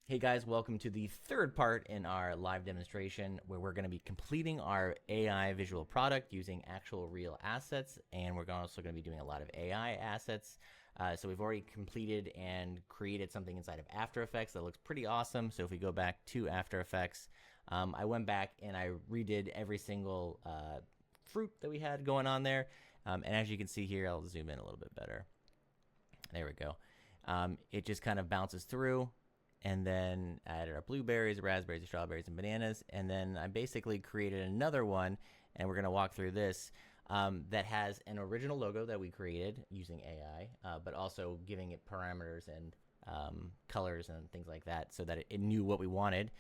Hey guys, welcome to the third part in our live demonstration where we're going to be completing our AI visual product using actual real assets, and we're also going to be doing a lot of AI assets. So we've already completed and created something inside of After Effects that looks pretty awesome. So if we go back to After Effects, I went back and I redid every single fruit that we had going on there. And as you can see here, I'll zoom in a little bit better. There we go. It just kind of bounces through, and then I added our blueberries, raspberries, strawberries, and bananas. And then I basically created another one, and we're going to walk through this, that has an original logo that we created using AI, but also giving it parameters and colors and things like that so that it knew what we wanted.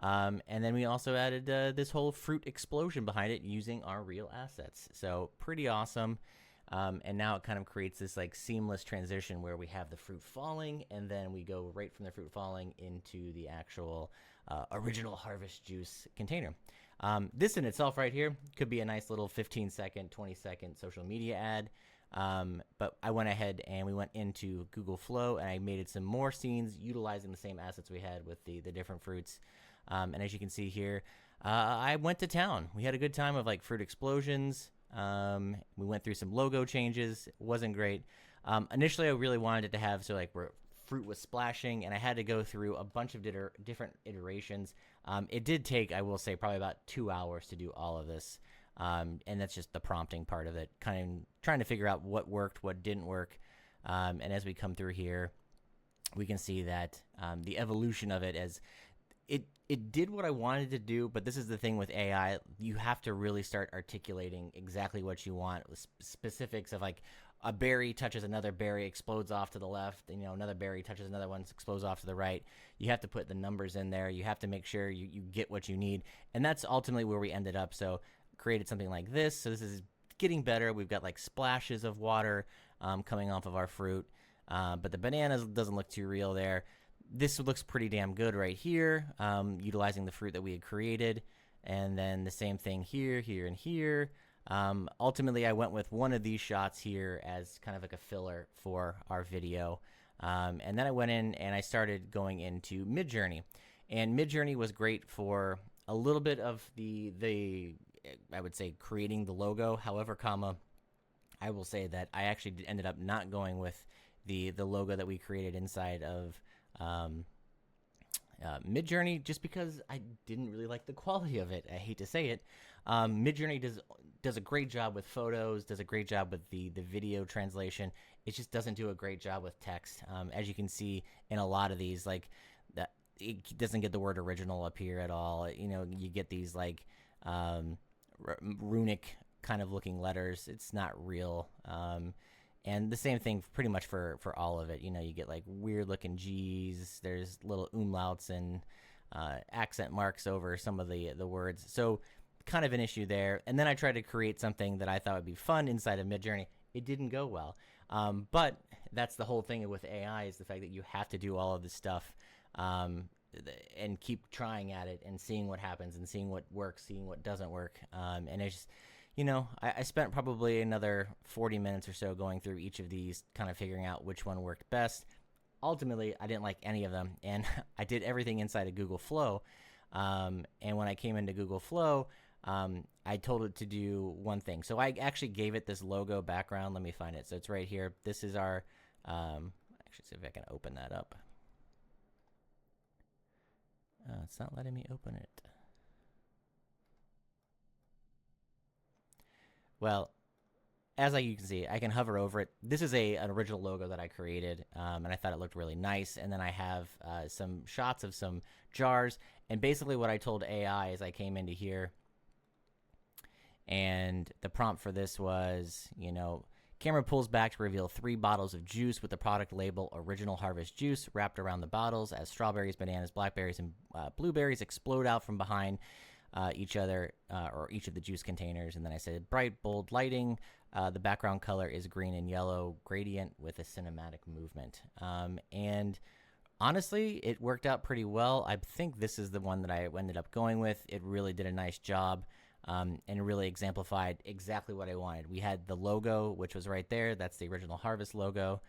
And then we also added this whole fruit explosion behind it using our real assets. So pretty awesome. And now it kind of creates this like seamless transition where we have the fruit falling, and then we go right from the fruit falling into the actual original harvest juice container. This in itself right here could be a nice little 15-second, 20-second social media ad. But I went ahead and we went into Google Flow, and I made some more scenes utilizing the same assets we had with the different fruits. And as you can see here, I went to town. We had a good time of like fruit explosions. We went through some logo changes. It wasn't great. Initially, I really wanted it to have so like where fruit was splashing, and I had to go through a bunch of different iterations. It did take, I will say, probably about 2 hours to do all of this. And that's just the prompting part of it, kind of trying to figure out what worked, what didn't work. And as we come through here, we can see that the evolution of it as it did what I wanted to do, but this is the thing with AI. You have to really start articulating exactly what you want with specifics of like a berry touches another berry, explodes off to the left, and another berry touches another one, explodes off to the right. You have to put the numbers in there. You have to make sure you get what you need, and that's ultimately where we ended up. So created something like this. So this is getting better. We've got like splashes of water coming off of our fruit, but the bananas doesn't look too real there. This looks pretty damn good right here, utilizing the fruit that we had created. And then the same thing here, here, and here. Ultimately, I went with one of these shots here as kind of like a filler for our video. And then I went in and I started going into Midjourney. And Midjourney was great for a little bit of the I would say, creating the logo. However, I will say that I actually ended up not going with the logo that we created inside of Midjourney, just because I didn't really like the quality of it. I hate to say it. Midjourney does a great job with photos, does a great job with the video translation. It just doesn't do a great job with text. As you can see in a lot of these, like that, it doesn't get the word original up here at all. You get these like runic kind of looking letters. It's not real. And the same thing pretty much for all of it. You get like weird looking G's. There's little umlauts and accent marks over some of the words. So kind of an issue there. And then I tried to create something that I thought would be fun inside of Midjourney. It didn't go well. But that's the whole thing with AI, is the fact that you have to do all of this stuff and keep trying at it and seeing what happens and seeing what works, seeing what doesn't work. And it's just, I spent probably another 40 minutes or so going through each of these, kind of figuring out which one worked best. Ultimately, I didn't like any of them, and I did everything inside of Google Flow. And when I came into Google Flow, I told it to do one thing. So I actually gave it this logo background. Let me find it. So it's right here. This is our, actually see if I can open that up. It's not letting me open it. Well, as you can see, I can hover over it. This is an original logo that I created, and I thought it looked really nice. And then I have some shots of some jars. And basically what I told AI is I came into here, and the prompt for this was, camera pulls back to reveal 3 bottles of juice with the product label Original Harvest Juice wrapped around the bottles as strawberries, bananas, blackberries, and blueberries explode out from behind each other, or each of the juice containers. And then I said bright, bold lighting. The background color is green and yellow gradient with a cinematic movement. And honestly, it worked out pretty well. I think this is the one that I ended up going with. It really did a nice job. And really exemplified exactly what I wanted. We had the logo, which was right there. That's the Original Harvest logo.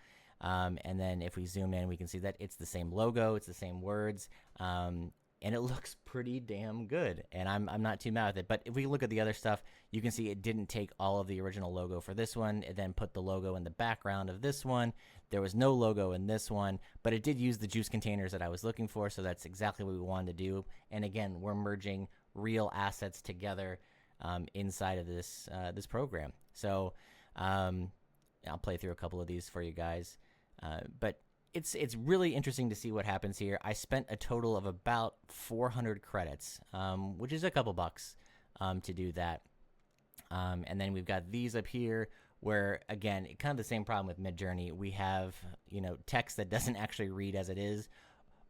And then if we zoom in, we can see that it's the same logo, it's the same words, and it looks pretty damn good. And I'm not too mad with it. But if we look at the other stuff, you can see it didn't take all of the original logo for this one. It then put the logo in the background of this one. There was no logo in this one, but it did use the juice containers that I was looking for, so that's exactly what we wanted to do. And again, we're merging real assets together inside of this program. So I'll play through a couple of these for you guys. But it's really interesting to see what happens here. I spent a total of about 400 credits, which is a couple bucks to do that. And then we've got these up here where, again, kind of the same problem with Midjourney. We have, text that doesn't actually read as it is.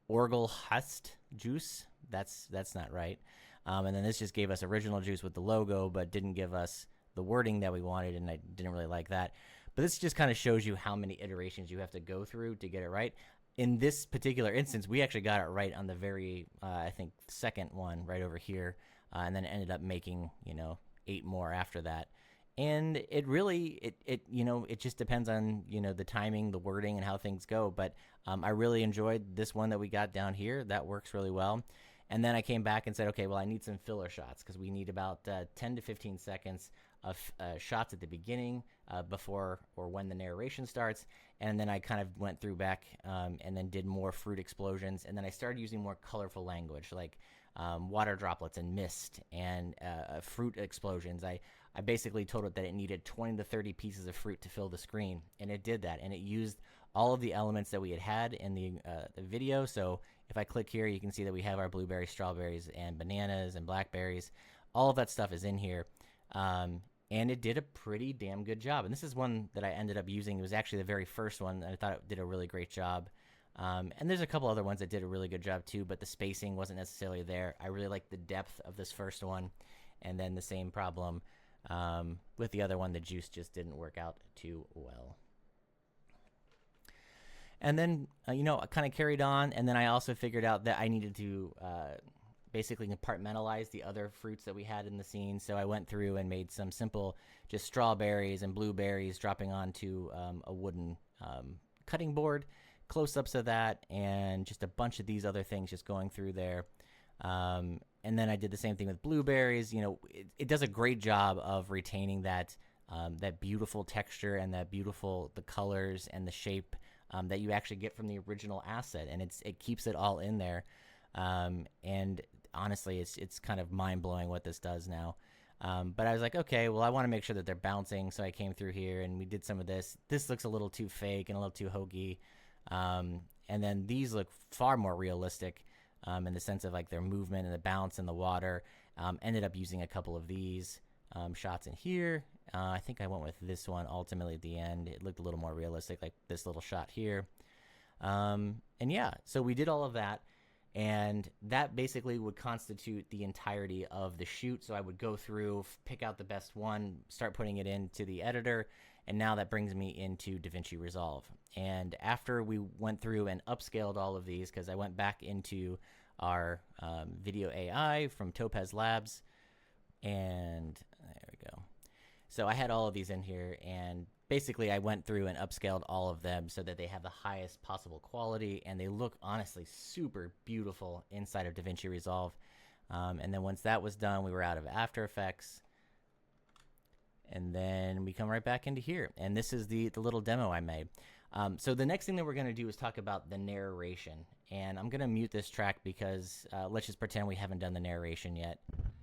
Orgelhust juice. That's not right. And then this just gave us original juice with the logo, but didn't give us the wording that we wanted, and I didn't really like that. But this just kind of shows you how many iterations you have to go through to get it right. In this particular instance, we actually got it right on the very, I think, second one right over here, and then ended up making, 8 more after that. And it really, it just depends on, the timing, the wording, and how things go. But I really enjoyed this one that we got down here. That works really well. And then I came back and said, okay, well, I need some filler shots because we need about 10 to 15 seconds of shots at the beginning before or when the narration starts. And then I kind of went through back and then did more fruit explosions. And then I started using more colorful language like water droplets and mist and fruit explosions. I basically told it that it needed 20 to 30 pieces of fruit to fill the screen. And it did that. And it used all of the elements that we had in the video. So if I click here, you can see that we have our blueberries, strawberries, and bananas and blackberries. All of that stuff is in here. And it did a pretty damn good job. And this is one that I ended up using. It was actually the very first one, and I thought it did a really great job. And there's a couple other ones that did a really good job too, but the spacing wasn't necessarily there. I really liked the depth of this first one. And then the same problem with the other one, the juice just didn't work out too well. And then, I kind of carried on, and then I also figured out that I needed to basically compartmentalize the other fruits that we had in the scene. So I went through and made some simple just strawberries and blueberries dropping onto a wooden cutting board, close-ups of that, and just a bunch of these other things just going through there. And then I did the same thing with blueberries. It does a great job of retaining that beautiful texture and the colors and the shape that you actually get from the original asset, and it keeps it all in there. And honestly, it's kind of mind-blowing what this does now. But I was like, okay, well, I want to make sure that they're bouncing, so I came through here and we did some of this. This looks a little too fake and a little too hokey. And then these look far more realistic in the sense of like their movement and the bounce in the water. Ended up using a couple of these shots in here. I think I went with this one ultimately at the end. It looked a little more realistic, like this little shot here. And yeah, so we did all of that. And that basically would constitute the entirety of the shoot. So I would go through, pick out the best one, start putting it into the editor. And now that brings me into DaVinci Resolve. And after we went through and upscaled all of these, because I went back into our video AI from Topaz Labs. And there we go. So I had all of these in here, and basically I went through and upscaled all of them so that they have the highest possible quality, and they look honestly super beautiful inside of DaVinci Resolve. And then once that was done, we were out of After Effects. And then we come right back into here. And this is the little demo I made. So the next thing that we're going to do is talk about the narration. And I'm going to mute this track because let's just pretend we haven't done the narration yet.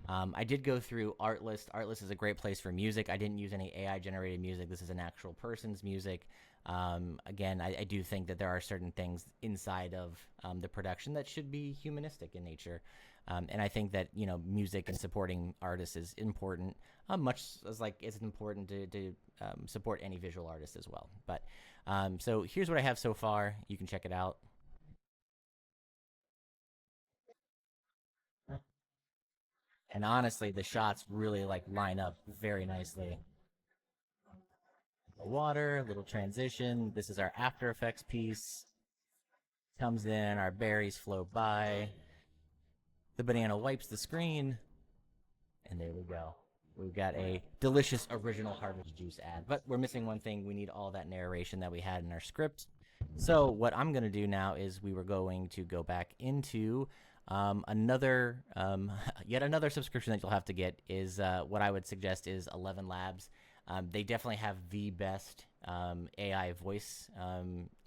I did go through Artlist. Artlist is a great place for music. I didn't use any AI-generated music. This is an actual person's music. Again, I do think that there are certain things inside of the production that should be humanistic in nature. And I think that, music and supporting artists is important, much as like it's important to support any visual artist as well. But so here's what I have so far. You can check it out. And honestly, the shots really like line up very nicely. The water, little transition. This is our After Effects piece. Comes in, our berries flow by. The banana wipes the screen. And there we go. We've got a delicious original harvest juice ad. But we're missing one thing. We need all that narration that we had in our script. So what I'm going to do now is we were going to go back into another, yet another subscription that you'll have to get is what I would suggest is 11 Labs. They definitely have the best AI voice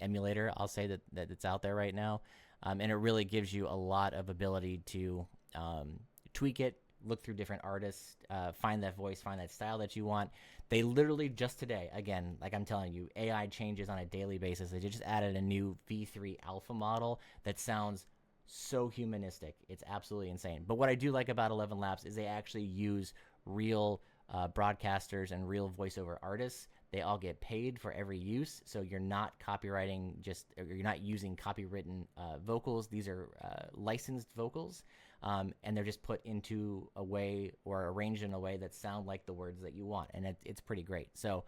emulator. I'll say that it's out there right now. And it really gives you a lot of ability to tweak it, look through different artists, find that voice, find that style that you want. They literally just today, again, like I'm telling you, AI changes on a daily basis. They just added a new V3 alpha model that sounds so humanistic. It's absolutely insane. But what I do like about 11 Labs is they actually use real broadcasters and real voiceover artists. They all get paid for every use, so you're not copywriting you're not using copywritten vocals. These are licensed vocals, and they're just put into a way or arranged in a way that sound like the words that you want, and it's pretty great. So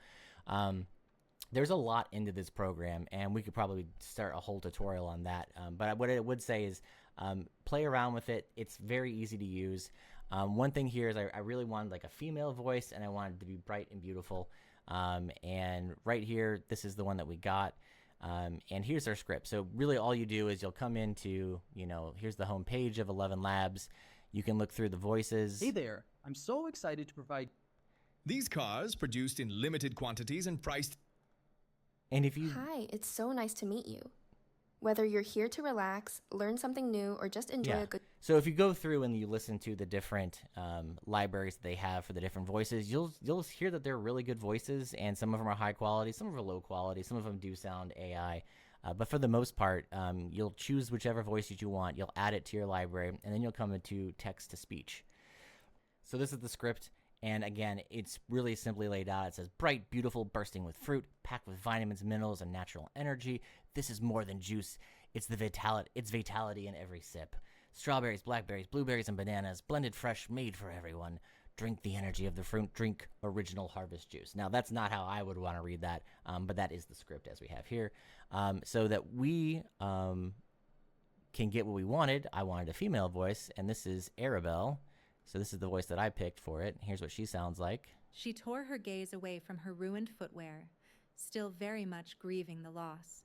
there's a lot into this program, and we could probably start a whole tutorial on that. But what I would say is play around with it. It's very easy to use. One thing here is I really wanted like a female voice, and I wanted it to be bright and beautiful. And right here, this is the one that we got. And here's our script. So really all you do is you'll come into, here's the home page of 11 Labs. You can look through the voices. Hey there, I'm so excited to provide. These cars produced in limited quantities and priced. And if you... Hi, it's so nice to meet you. Whether you're here to relax, learn something new, or just enjoy a good... So if you go through and you listen to the different libraries that they have for the different voices, you'll hear that they're really good voices, and some of them are high quality, some of them are low quality, some of them do sound AI. But for the most part, you'll choose whichever voice that you want, you'll add it to your library, and then you'll come into text-to-speech. So this is the script. And again, it's really simply laid out. It says, bright, beautiful, bursting with fruit, packed with vitamins, minerals, and natural energy. This is more than juice. It's vitality in every sip. Strawberries, blackberries, blueberries, and bananas, blended fresh, made for everyone. Drink the energy of the fruit. Drink original harvest juice. Now, that's not how I would want to read that, but that is the script as we have here. So that we can get what we wanted. I wanted a female voice, and this is Arabelle. So this is the voice that I picked for it. Here's what she sounds like. She tore her gaze away from her ruined footwear, still very much grieving the loss.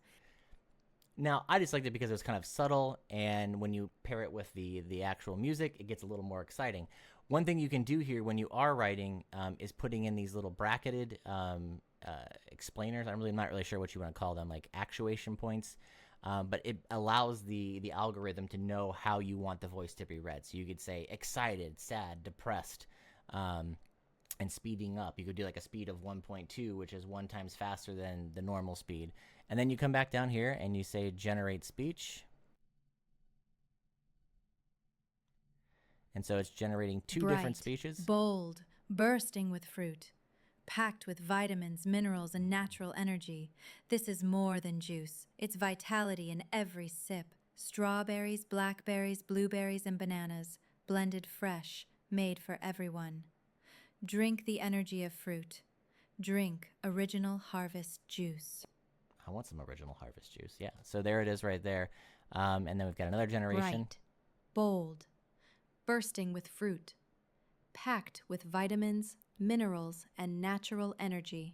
Now, I just liked it because it was kind of subtle, and when you pair it with the actual music, it gets a little more exciting. One thing you can do here when you are writing is putting in these little bracketed explainers. I'm not really sure what you want to call them, like actuation points. But it allows the algorithm to know how you want the voice to be read. So you could say excited, sad, depressed, and speeding up. You could do like a speed of 1.2, which is 1 times faster than the normal speed. And then you come back down here and you say generate speech. And so it's generating two different speeches. Bold, bursting with fruit. Packed with vitamins, minerals, and natural energy. This is more than juice. It's vitality in every sip. Strawberries, blackberries, blueberries, and bananas. Blended fresh, made for everyone. Drink the energy of fruit. Drink original harvest juice. I want some original harvest juice. Yeah. So there it is right there. And then we've got another generation. Bright, bold, bursting with fruit. Packed with vitamins, minerals, and natural energy.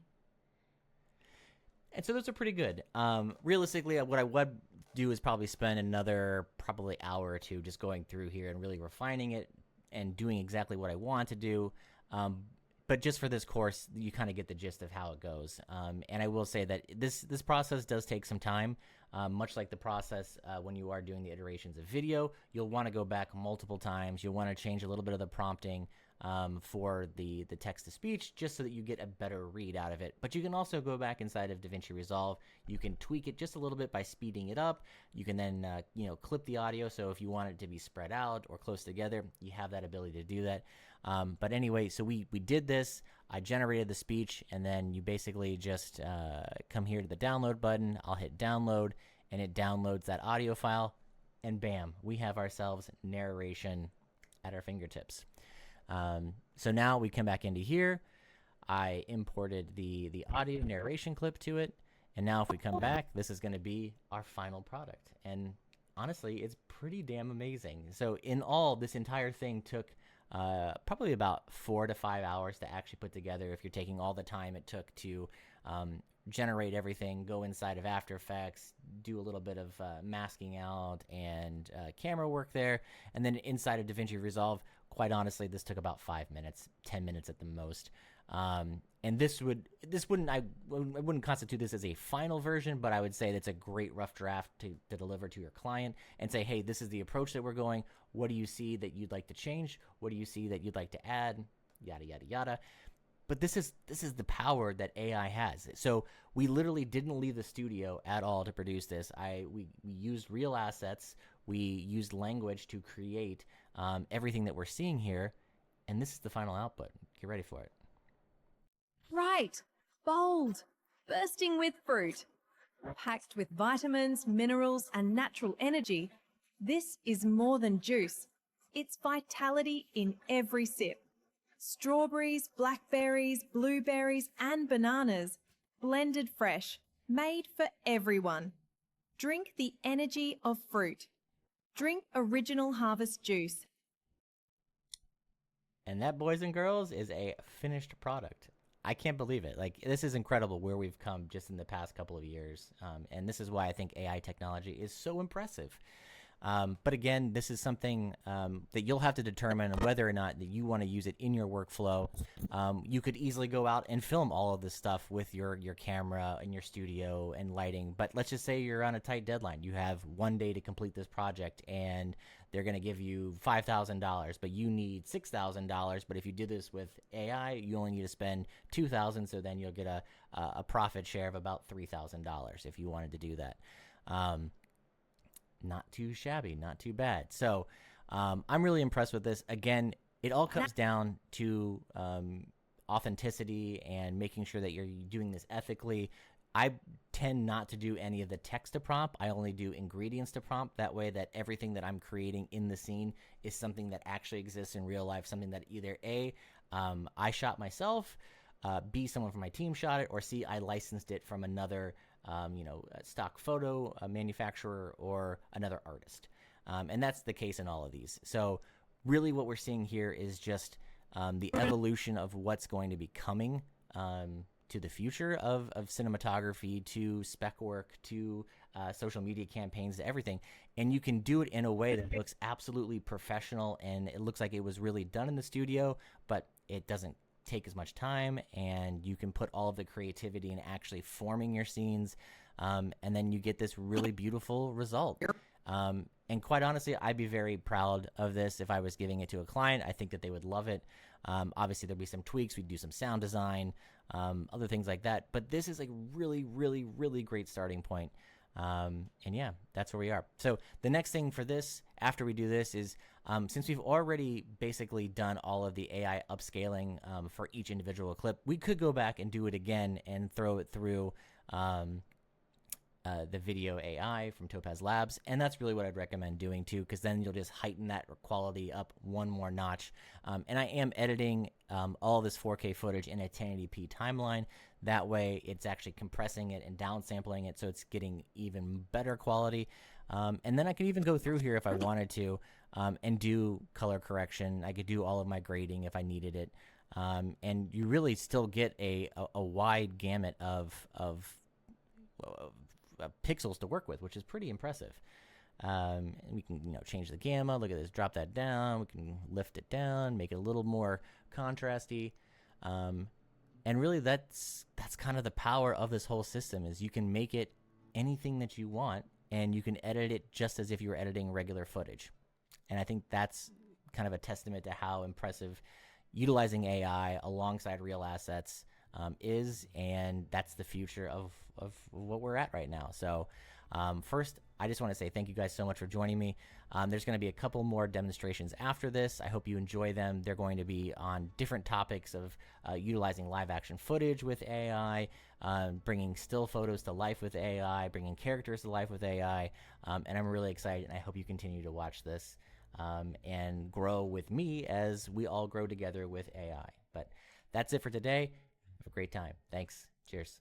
And so those are pretty good. Realistically, what I would do is probably spend another hour or two just going through here and really refining it and doing exactly what I want to do. But just for this course, you kind of get the gist of how it goes. And I will say that this process does take some time. Much like the process when you are doing the iterations of video, you'll want to go back multiple times. You'll want to change a little bit of the prompting for the text-to-speech just so that you get a better read out of it. But you can also go back inside of DaVinci Resolve. You can tweak it just a little bit by speeding it up. You can then clip the audio, so if you want it to be spread out or close together, you have that ability to do that. But anyway, so we did this. I generated the speech, and then you basically just come here to the download button. I'll hit download, and it downloads that audio file, and bam, we have ourselves narration at our fingertips. So now we come back into here. I imported the audio narration clip to it, and now if we come back, this is going to be our final product. And honestly, it's pretty damn amazing. So in all, this entire thing took probably about 4 to 5 hours to actually put together if you're taking all the time it took to generate everything, go inside of After Effects, do a little bit of masking out and camera work there, and then inside of DaVinci Resolve, quite honestly, this took about 5 minutes, 10 minutes at the most. And I wouldn't constitute this as a final version, but I would say that's a great rough draft to deliver to your client and say, hey, this is the approach that we're going. What do you see that you'd like to change? What do you see that you'd like to add? Yada, yada, yada. But this is the power that AI has. So we literally didn't leave the studio at all to produce this. We used real assets. We used language to create everything that we're seeing here. And this is the final output. Get ready for it. Right, bold, bursting with fruit. Packed with vitamins, minerals, and natural energy, this is more than juice. It's vitality in every sip. Strawberries, blackberries, blueberries, and bananas, blended fresh, made for everyone. Drink the energy of fruit. Drink Original Harvest Juice. And that, boys and girls, is a finished product. I can't believe it. Like, this is incredible where we've come just in the past couple of years. And this is why I think AI technology is so impressive. But again, this is something that you'll have to determine whether or not that you want to use it in your workflow. You could easily go out and film all of this stuff with your camera in your studio and lighting. But let's just say you're on a tight deadline. You have one day to complete this project, and they're going to give you $5,000, but you need $6,000. But if you did this with AI, you only need to spend $2,000. So then you'll get a profit share of about $3,000 if you wanted to do that. Not too shabby, not too bad. So I'm really impressed with this. Again, it all comes down to authenticity and making sure that you're doing this ethically. I tend not to do any of the text to prompt. I only do ingredients to prompt. That way that everything that I'm creating in the scene is something that actually exists in real life, something that either A, I shot myself, B, someone from my team shot it, or C, I licensed it from another a stock photo manufacturer or another artist. And that's the case in all of these. So really what we're seeing here is just the evolution of what's going to be coming to the future of cinematography, to spec work, to social media campaigns, to everything. And you can do it in a way that looks absolutely professional, and it looks like it was really done in the studio, but it doesn't take as much time, and you can put all of the creativity in actually forming your scenes, and then you get this really beautiful result. And quite honestly, I'd be very proud of this if I was giving it to a client. I think that they would love it. Obviously, there'd be some tweaks. We'd do some sound design, other things like that. But this is a really, really, really great starting point. And yeah, that's where we are. So the next thing for this, after we do this, is since we've already basically done all of the AI upscaling for each individual clip, we could go back and do it again and throw it through the video AI from Topaz Labs. And that's really what I'd recommend doing too, because then you'll just heighten that quality up one more notch. And I am editing all this 4K footage in a 1080p timeline. That way it's actually compressing it and downsampling it so it's getting even better quality. And then I could even go through here if I wanted to and do color correction. I could do all of my grading if I needed it. And you really still get a wide gamut of pixels to work with, which is pretty impressive. And we can change the gamma. Look at this, drop that down. We can lift it down, make it a little more contrasty. And really that's kind of the power of this whole system, is you can make it anything that you want, and you can edit it just as if you were editing regular footage. And I think that's kind of a testament to how impressive utilizing AI alongside real assets is, and that's the future of what we're at right now. So first, I just want to say thank you guys so much for joining me. There's going to be a couple more demonstrations after this. I hope you enjoy them. They're going to be on different topics of utilizing live action footage with AI, bringing still photos to life with AI, bringing characters to life with AI, and I'm really excited, and I hope you continue to watch this and grow with me as we all grow together with AI. But that's it for today. Have a great time. Thanks. Cheers.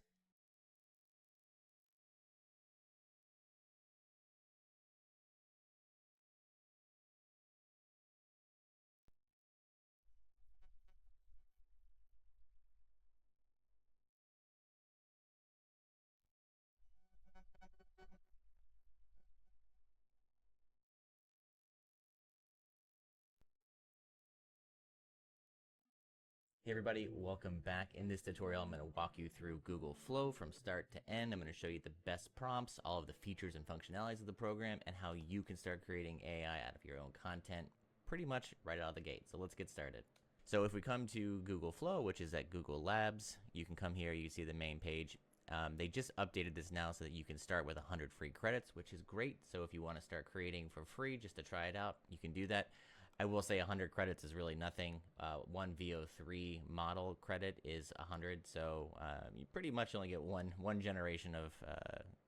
Hey everybody, welcome back. In this tutorial, I'm going to walk you through Google Flow from start to end. I'm going to show you the best prompts, all of the features and functionalities of the program, and how you can start creating AI out of your own content pretty much right out of the gate. So let's get started. So if we come to Google Flow, which is at Google Labs, you can come here, you see the main page. They just updated this now so that you can start with 100 free credits, which is great. So if you want to start creating for free just to try it out, you can do that. I will say 100 credits is really nothing. One VO3 model credit is 100, so you pretty much only get one generation of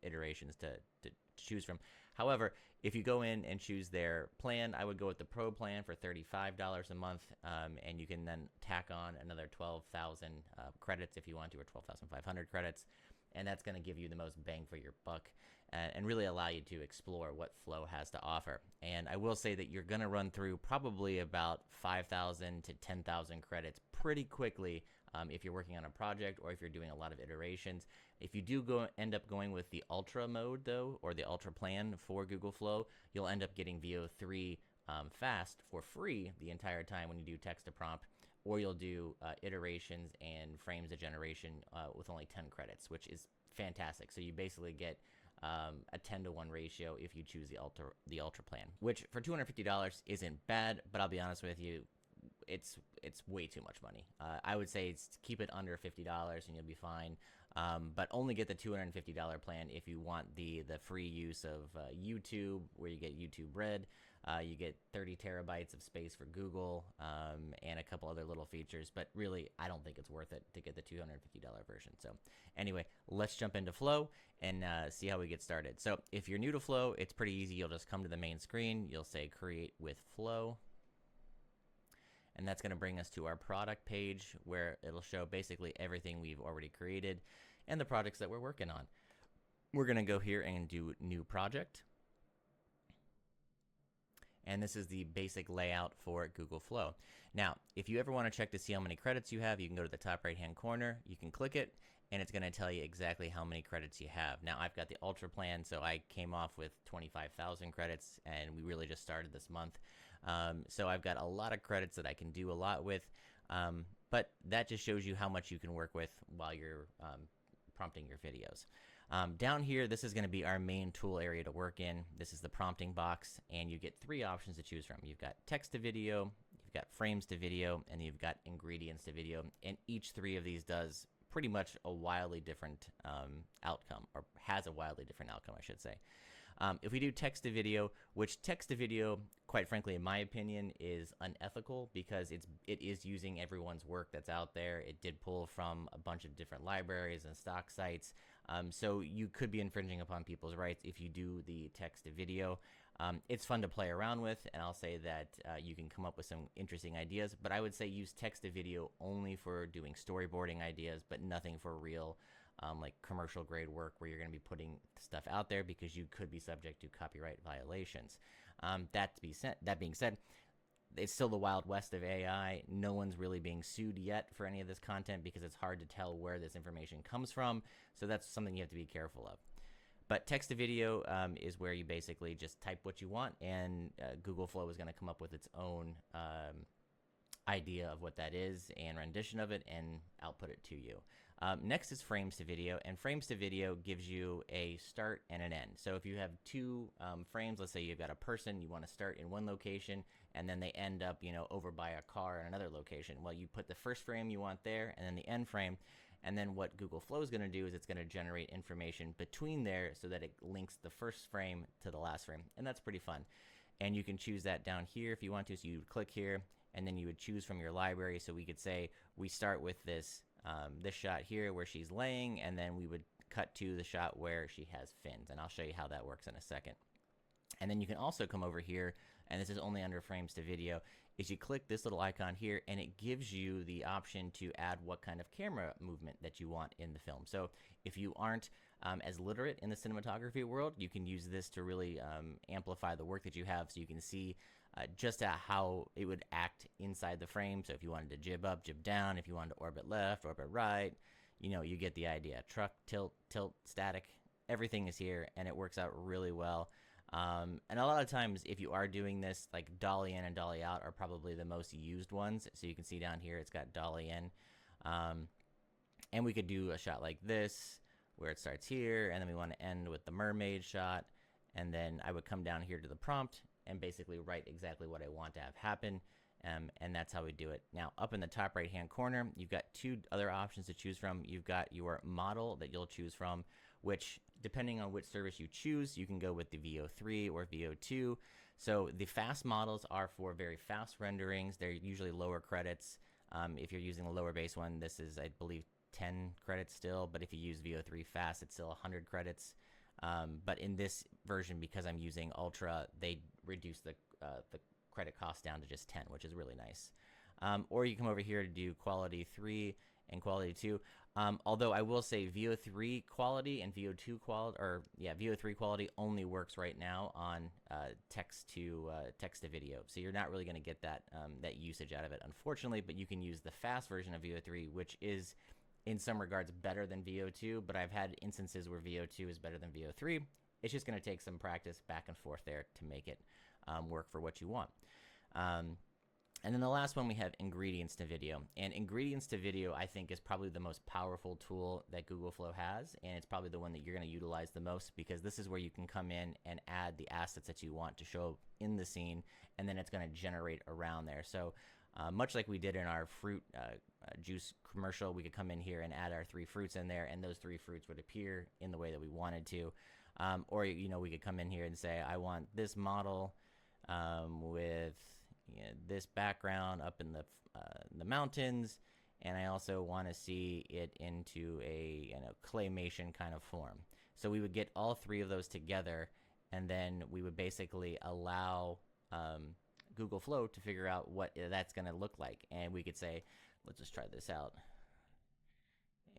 iterations to choose from. However, if you go in and choose their plan, I would go with the Pro plan for $35 a month, and you can then tack on another 12,000 credits if you want to, or 12,500 credits, and that's going to give you the most bang for your buck and really allow you to explore what Flow has to offer. And I will say that you're going to run through probably about 5,000 to 10,000 credits pretty quickly if you're working on a project or if you're doing a lot of iterations. If you do end up going with the Ultra mode, though, or the Ultra plan for Google Flow, you'll end up getting VO3 fast for free the entire time when you do text to prompt, or you'll do iterations and frames a generation with only 10 credits, which is fantastic. So you basically get a 10-to-1 ratio if you choose the Ultra plan, which for $250 isn't bad, but I'll be honest with you, it's way too much money. I would say keep it under $50 and you'll be fine. But only get the $250 plan if you want the free use of YouTube, where you get YouTube Red. You get 30 terabytes of space for Google, and a couple other little features. But really, I don't think it's worth it to get the $250 version. So anyway, let's jump into Flow and see how we get started. So if you're new to Flow, it's pretty easy. You'll just come to the main screen. You'll say Create with Flow. And that's going to bring us to our product page, where it'll show basically everything we've already created and the projects that we're working on. We're going to go here and do New Project. And this is the basic layout for Google Flow. Now, if you ever want to check to see how many credits you have, you can go to the top right-hand corner. You can click it, and it's going to tell you exactly how many credits you have. Now, I've got the Ultra plan, so I came off with 25,000 credits, and we really just started this month. So I've got a lot of credits that I can do a lot with, but that just shows you how much you can work with while you're prompting your videos. Down here, this is going to be our main tool area to work in. This is the prompting box, and you get three options to choose from. You've got text to video, you've got frames to video, and you've got ingredients to video, and each three of these does pretty much a wildly different outcome, or has a wildly different outcome, I should say. If we do text to video, which text to video, quite frankly, in my opinion, is unethical because it is using everyone's work that's out there. It did pull from a bunch of different libraries and stock sites. So you could be infringing upon people's rights if you do the text to video. It's fun to play around with, and I'll say that you can come up with some interesting ideas, but I would say use text to video only for doing storyboarding ideas, but nothing for real like commercial grade work where you're going to be putting stuff out there, because you could be subject to copyright violations. That being said, it's still the Wild West of AI. No one's really being sued yet for any of this content because it's hard to tell where this information comes from. So that's something you have to be careful of. But text to video is where you basically just type what you want, and Google Flow is going to come up with its own idea of what that is and rendition of it and output it to you. Next is frames to video, and frames to video gives you a start and an end. So if you have two frames, let's say you've got a person, you want to start in one location and then they end up, over by a car in another location. Well, you put the first frame you want there and then the end frame. And then what Google Flow is going to do is it's going to generate information between there so that it links the first frame to the last frame. And that's pretty fun. And you can choose that down here if you want to. So you would click here and then you would choose from your library. So we could say we start with this shot here where she's laying, and then we would cut to the shot where she has fins. And I'll show you how that works in a second. And then you can also come over here, and this is only under frames to video, is you click this little icon here and it gives you the option to add what kind of camera movement that you want in the film. So if you aren't as literate in the cinematography world, you can use this to really amplify the work that you have, so you can see just how it would act inside the frame. So if you wanted to jib up, jib down, if you wanted to orbit left, orbit right, you get the idea. Truck, tilt, static, everything is here, and it works out really well. And a lot of times, if you are doing this, like dolly in and dolly out are probably the most used ones. So you can see down here, it's got dolly in. And we could do a shot like this, where it starts here, and then we want to end with the mermaid shot. And then I would come down here to the prompt and basically write exactly what I want to have happen. And that's how we do it. Now, up in the top right-hand corner, you've got two other options to choose from. You've got your model that you'll choose from, which, depending on which service you choose, you can go with the VO3 or VO2. So the fast models are for very fast renderings. They're usually lower credits. If you're using the lower base one, this is, I believe, 10 credits still. But if you use VO3 fast, it's still 100 credits. But in this version, because I'm using Ultra, they reduce the credit cost down to just 10, which is really nice. Or you come over here to do quality 3 and quality 2. Although I will say VO3 quality and VO2 quality, VO3 quality only works right now on text to video. So you're not really going to get that usage out of it, unfortunately. But you can use the fast version of VO3, which is in some regards better than VO2. But I've had instances where VO2 is better than VO3. It's just going to take some practice back and forth there to make it work for what you want. And then the last one, we have ingredients to video. And ingredients to video, I think, is probably the most powerful tool that Google Flow has. And it's probably the one that you're going to utilize the most, because this is where you can come in and add the assets that you want to show in the scene. And then it's going to generate around there. So much like we did in our fruit juice commercial, we could come in here and add our 3 fruits in there, and those 3 fruits would appear in the way that we wanted to. Or, we could come in here and say, I want this model with this background up in the mountains, and I also want to see it into a claymation kind of form. So we would get all 3 of those together, and then we would basically allow Google Flow to figure out what that's going to look like. And we could say, let's just try this out.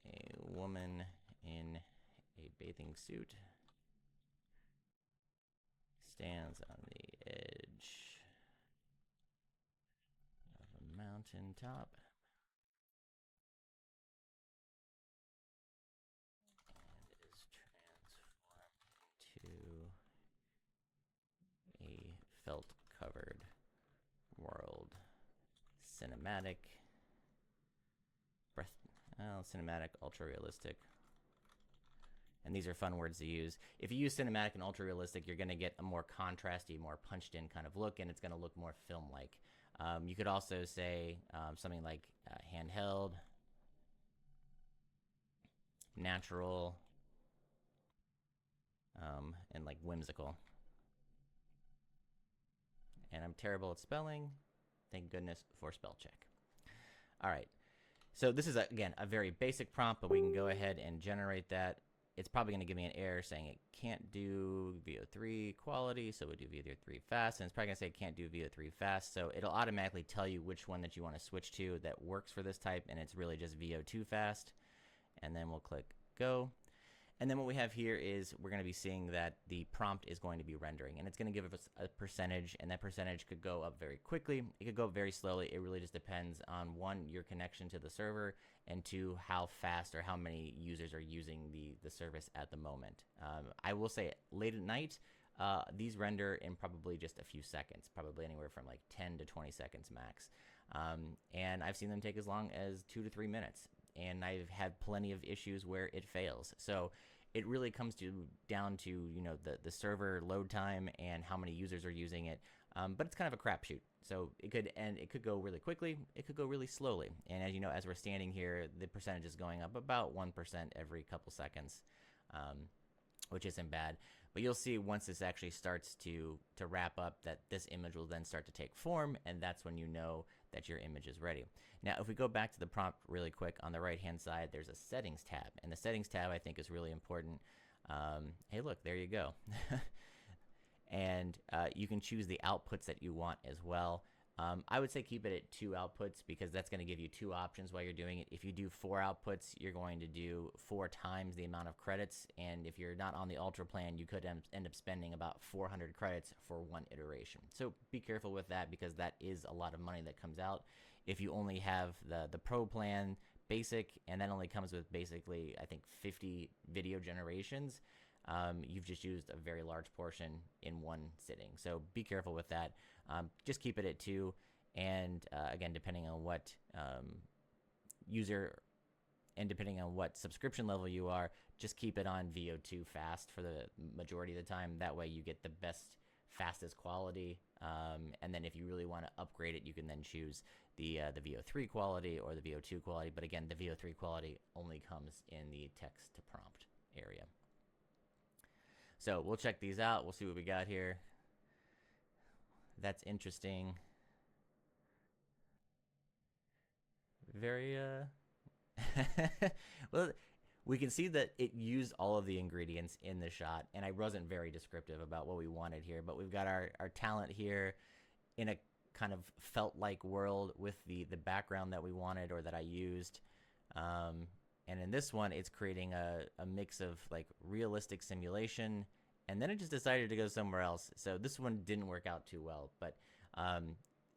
A woman in a bathing suit stands on the edge of a mountaintop and is transformed into a felt covered world. Cinematic, cinematic, ultra realistic. And these are fun words to use. If you use cinematic and ultra realistic, you're going to get a more contrasty, more punched in kind of look, and it's going to look more film like. You could also say something like handheld, natural, and like whimsical. And I'm terrible at spelling. Thank goodness for spell check. All right. So this is, again, a very basic prompt, but we can go ahead and generate that. It's probably going to give me an error saying it can't do VO3 quality, so we do VO3 fast, and it's probably going to say it can't do VO3 fast, so it'll automatically tell you which one that you want to switch to that works for this type, and it's really just VO2 fast. And then we'll click go. And then what we have here is we're going to be seeing that the prompt is going to be rendering, and it's going to give us a percentage, and that percentage could go up very quickly. It could go up very slowly. It really just depends on, 1, your connection to the server, and 2, how fast or how many users are using the service at the moment. I will say late at night, these render in probably just a few seconds, probably anywhere from like 10 to 20 seconds max. And I've seen them take as long as 2 to 3 minutes. And I've had plenty of issues where it fails. So it really comes down to the server load time and how many users are using it. But it's kind of a crapshoot. So it could go really quickly. It could go really slowly. And as you know, as we're standing here, the percentage is going up about 1% every couple seconds, which isn't bad. But you'll see once this actually starts to wrap up that this image will then start to take form, and that's when you know that your image is ready. Now, if we go back to the prompt really quick, on the right-hand side, there's a settings tab, and the settings tab I think is really important. Hey, look, there you go. And you can choose the outputs that you want as well. I would say keep it at 2 outputs, because that's going to give you 2 options while you're doing it. If you do 4 outputs, you're going to do 4 times the amount of credits, and if you're not on the Ultra plan, you could end up spending about 400 credits for 1 iteration. So be careful with that, because that is a lot of money that comes out. If you only have the Pro plan, basic, and that only comes with basically, I think, 50 video generations, you've just used a very large portion in one sitting. So be careful with that. Just keep it at 2. And again, depending on what user and depending on what subscription level you are, just keep it on VO2 fast for the majority of the time. That way you get the best, fastest quality. And then if you really want to upgrade it, you can then choose the VO3 quality or the VO2 quality. But again, the VO3 quality only comes in the text to prompt area. So we'll check these out. We'll see what we got here. That's interesting. Very, well, we can see that it used all of the ingredients in the shot, and I wasn't very descriptive about what we wanted here, but we've got our talent here in a kind of felt-like world with the background that we wanted or that I used. And in this one, it's creating a mix of like realistic simulation, and then it just decided to go somewhere else. So this one didn't work out too well, but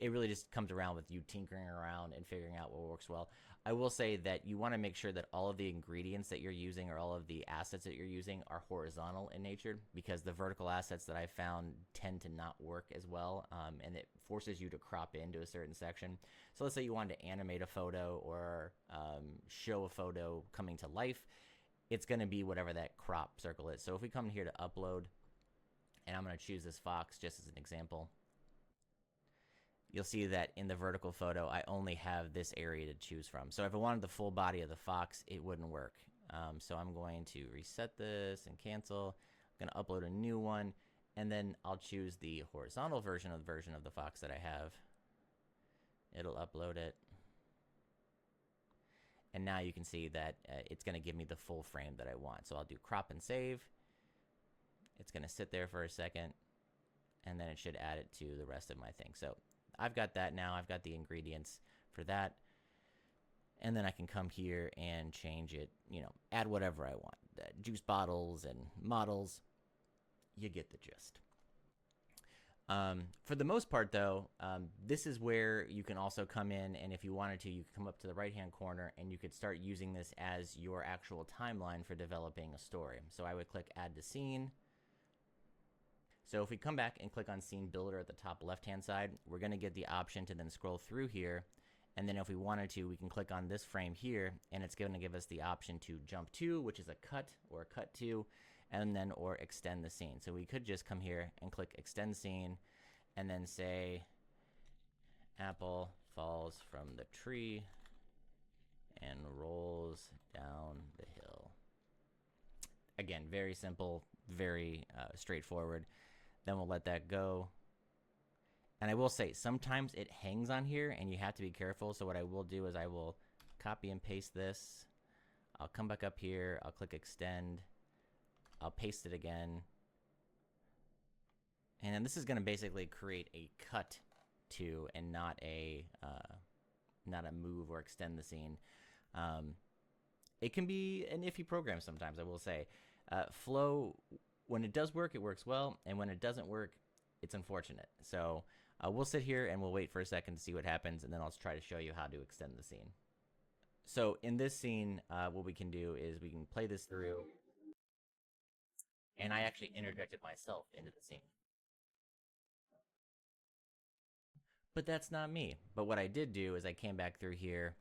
it really just comes around with you tinkering around and figuring out what works well. I will say that you want to make sure that all of the ingredients that you're using or all of the assets that you're using are horizontal in nature, because the vertical assets that I found tend to not work as well, and it forces you to crop into a certain section. So let's say you wanted to animate a photo or show a photo coming to life. It's going to be whatever that crop circle is. So if we come here to upload, and I'm going to choose this fox just as an example, you'll see that in the vertical photo, I only have this area to choose from. So if I wanted the full body of the fox, it wouldn't work. So I'm going to reset this and cancel. I'm going to upload a new one, and then I'll choose the horizontal version of the fox that I have. It'll upload it. And now you can see that it's going to give me the full frame that I want. So I'll do crop and save. It's going to sit there for a second, and then it should add it to the rest of my thing. So I've got that now. I've got the ingredients for that. And then I can come here and change it, add whatever I want. Juice bottles and models. You get the gist. For the most part, though, this is where you can also come in, and if you wanted to, you could come up to the right-hand corner, and you could start using this as your actual timeline for developing a story. So I would click Add to Scene. So if we come back and click on Scene Builder at the top left-hand side, we're going to get the option to then scroll through here. And then if we wanted to, we can click on this frame here, and it's going to give us the option to jump to, which is a cut or a cut to, and then or extend the scene. So we could just come here and click Extend Scene, and then say, apple falls from the tree and rolls down the hill. Again, very simple, very straightforward. Then we'll let that go. And I will say, sometimes it hangs on here and you have to be careful. So what I will do is I will copy and paste this. I'll come back up here. I'll click extend. I'll paste it again. And then this is going to basically create a cut to and not a move or extend the scene. It can be an iffy program sometimes, I will say. Flow, when it does work, it works well, and when it doesn't work, it's unfortunate. So we'll sit here and we'll wait for a second to see what happens, and then I'll try to show you how to extend the scene. So in this scene, what we can do is we can play this through, and I actually interjected myself into the scene. But that's not me. But what I did do is I came back through here,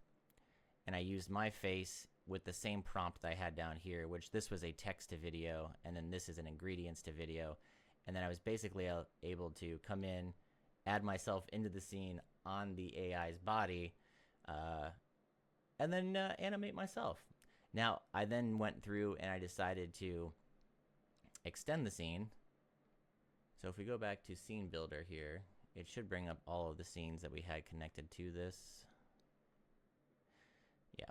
and I used my face with the same prompt that I had down here, which this was a text to video, and then this is an ingredients to video. And then I was basically able to come in, add myself into the scene on the AI's body, and then animate myself. Now, I then went through and I decided to extend the scene. So if we go back to Scene Builder here, it should bring up all of the scenes that we had connected to this. Yeah.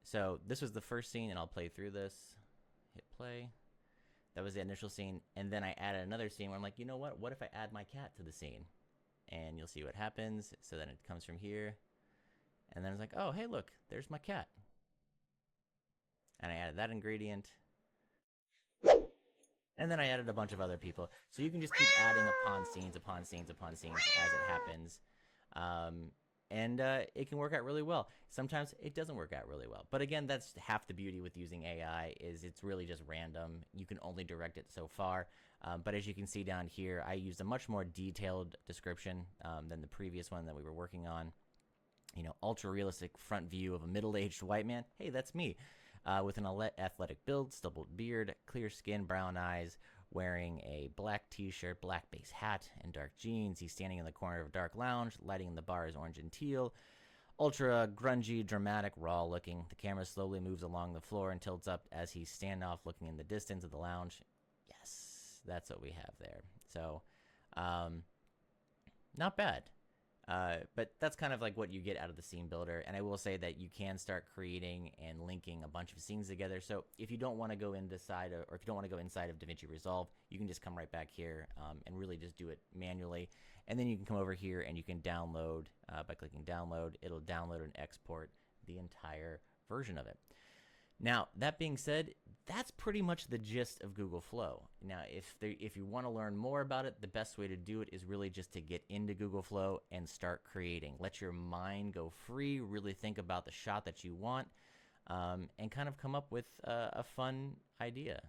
So this was the first scene, and I'll play through this. Hit play. That was the initial scene, and then I added another scene where I'm like, you know what if I add my cat to the scene? And you'll see what happens. So then it comes from here, and then it's like, oh, hey, look, there's my cat. And I added that ingredient. And then I added a bunch of other people. So you can just keep adding upon scenes, upon scenes, upon scenes as it happens. and it can work out really well. Sometimes it doesn't work out really well, but again, that's half the beauty with using AI, is it's really just random. You can only direct it so far. But as you can see down here, I used a much more detailed description than the previous one that we were working on. You know, ultra realistic front view of a middle-aged white man. Hey, that's me. With an athletic build, stubbled beard, clear skin, brown eyes, wearing a black t-shirt, black base hat, and dark jeans. He's standing in the corner of a dark lounge, lighting the bar is orange and teal. Ultra grungy, dramatic, raw looking. The camera slowly moves along the floor and tilts up as he standoff looking in the distance of the lounge. Yes, that's what we have there. So, not bad. But that's kind of like what you get out of the scene builder. And I will say that you can start creating and linking a bunch of scenes together. So if you don't want to go inside or if you don't want to go inside of DaVinci Resolve, you can just come right back here and really just do it manually. And then you can come over here and you can download by clicking download. It'll download and export the entire version of it. Now, that being said, that's pretty much the gist of Google Flow. Now, if you want to learn more about it, the best way to do it is really just to get into Google Flow and start creating. Let your mind go free, really think about the shot that you want, and kind of come up with a fun idea.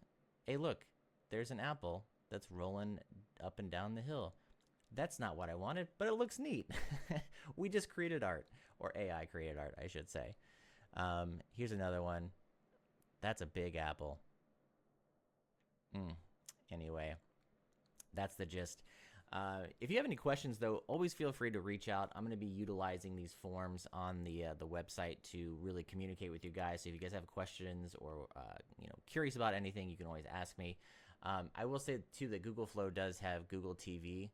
Hey, look, there's an apple that's rolling up and down the hill. That's not what I wanted, but it looks neat. We just created art, or AI created art, I should say. Here's another one. That's a big apple. Anyway, that's the gist. If you have any questions, though, always feel free to reach out. I'm going to be utilizing these forms on the website to really communicate with you guys. So if you guys have questions or curious about anything, you can always ask me. I will say too that Google Flow does have Google TV.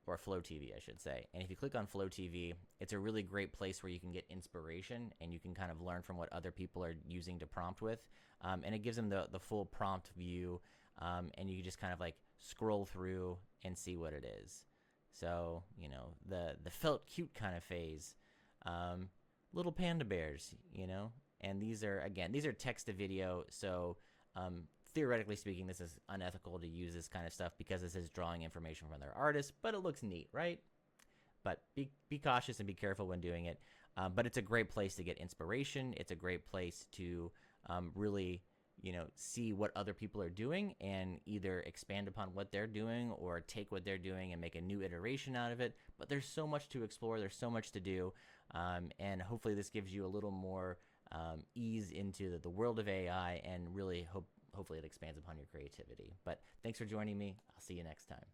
Or Flow TV, I should say. And if you click on Flow TV, it's a really great place where you can get inspiration and you can kind of learn from what other people are using to prompt with. And it gives them the full prompt view, and you can just kind of like scroll through and see what it is. So, the felt cute kind of phase, little panda bears, and these are text to video. So, theoretically speaking, this is unethical to use this kind of stuff because this is drawing information from their artist, but it looks neat, right? But be cautious and be careful when doing it. But it's a great place to get inspiration. It's a great place to really, see what other people are doing and either expand upon what they're doing or take what they're doing and make a new iteration out of it. But there's so much to explore. There's so much to do. And hopefully this gives you a little more ease into the world of AI and really hopefully it expands upon your creativity. But thanks for joining me. I'll see you next time.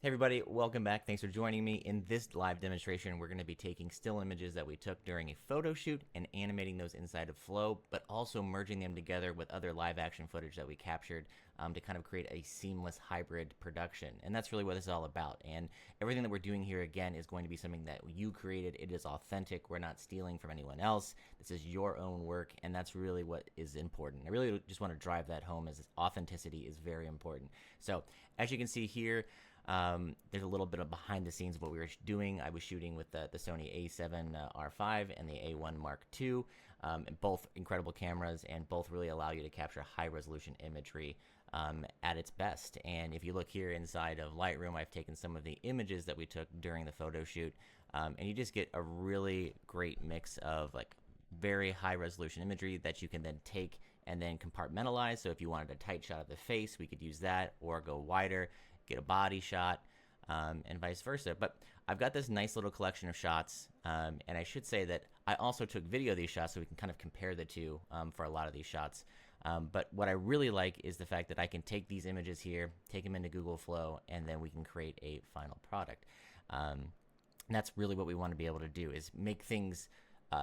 Hey everybody, welcome back. Thanks for joining me. In this live demonstration, we're going to be taking still images that we took during a photo shoot and animating those inside of Flow, but also merging them together with other live action footage that we captured to kind of create a seamless hybrid production. And that's really what this is all about. And everything that we're doing here, again, is going to be something that you created. It is authentic. We're not stealing from anyone else. This is your own work, and that's really what is important. I really just want to drive that home, as authenticity is very important. So as you can see here, there's a little bit of behind the scenes of what we were doing. I was shooting with the Sony a7 R5 and the A1 Mark II, both incredible cameras, and both really allow you to capture high resolution imagery at its best. And if you look here inside of Lightroom, I've taken some of the images that we took during the photo shoot, and you just get a really great mix of like very high resolution imagery that you can then take and then compartmentalize. So if you wanted a tight shot of the face, we could use that, or go wider, get a body shot, and vice versa. But I've got this nice little collection of shots, and I should say that I also took video of these shots so we can kind of compare the two for a lot of these shots. But what I really like is the fact that I can take these images here, take them into Google Flow, and then we can create a final product. And that's really what we want to be able to do, is make things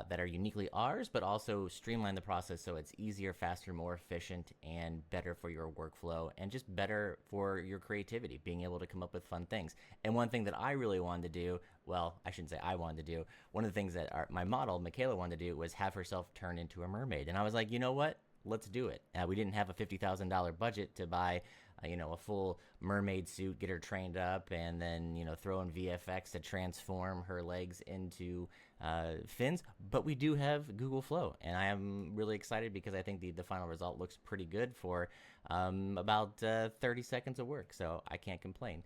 that are uniquely ours, but also streamline the process so it's easier, faster, more efficient, and better for your workflow, and just better for your creativity, being able to come up with fun things. And one thing that I really wanted to do, well, I shouldn't say I wanted to do, one of the things that my model, Michaela, wanted to do was have herself turn into a mermaid. And I was like, you know what? Let's do it. We didn't have a $50,000 budget to buy a full mermaid suit, get her trained up, and then, throw in VFX to transform her legs into fins. But we do have Google Flow, and I am really excited because I think the final result looks pretty good for about 30 seconds of work, so I can't complain.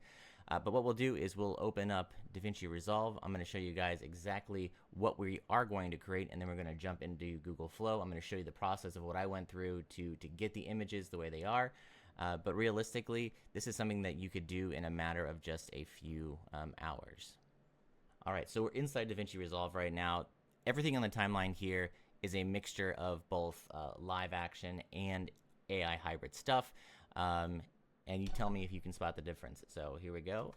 But what we'll do is we'll open up DaVinci Resolve. I'm going to show you guys exactly what we are going to create, and then we're going to jump into Google Flow. I'm going to show you the process of what I went through to get the images the way they are. But realistically, this is something that you could do in a matter of just a few hours. All right, so we're inside DaVinci Resolve right now. Everything on the timeline here is a mixture of both live action and AI hybrid stuff. And you tell me if you can spot the difference. So here we go.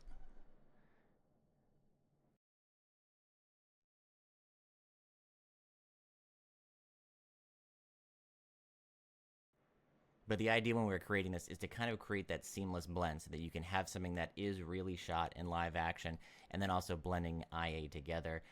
But the idea when we were creating this is to kind of create that seamless blend so that you can have something that is really shot in live action, and then also blending IA together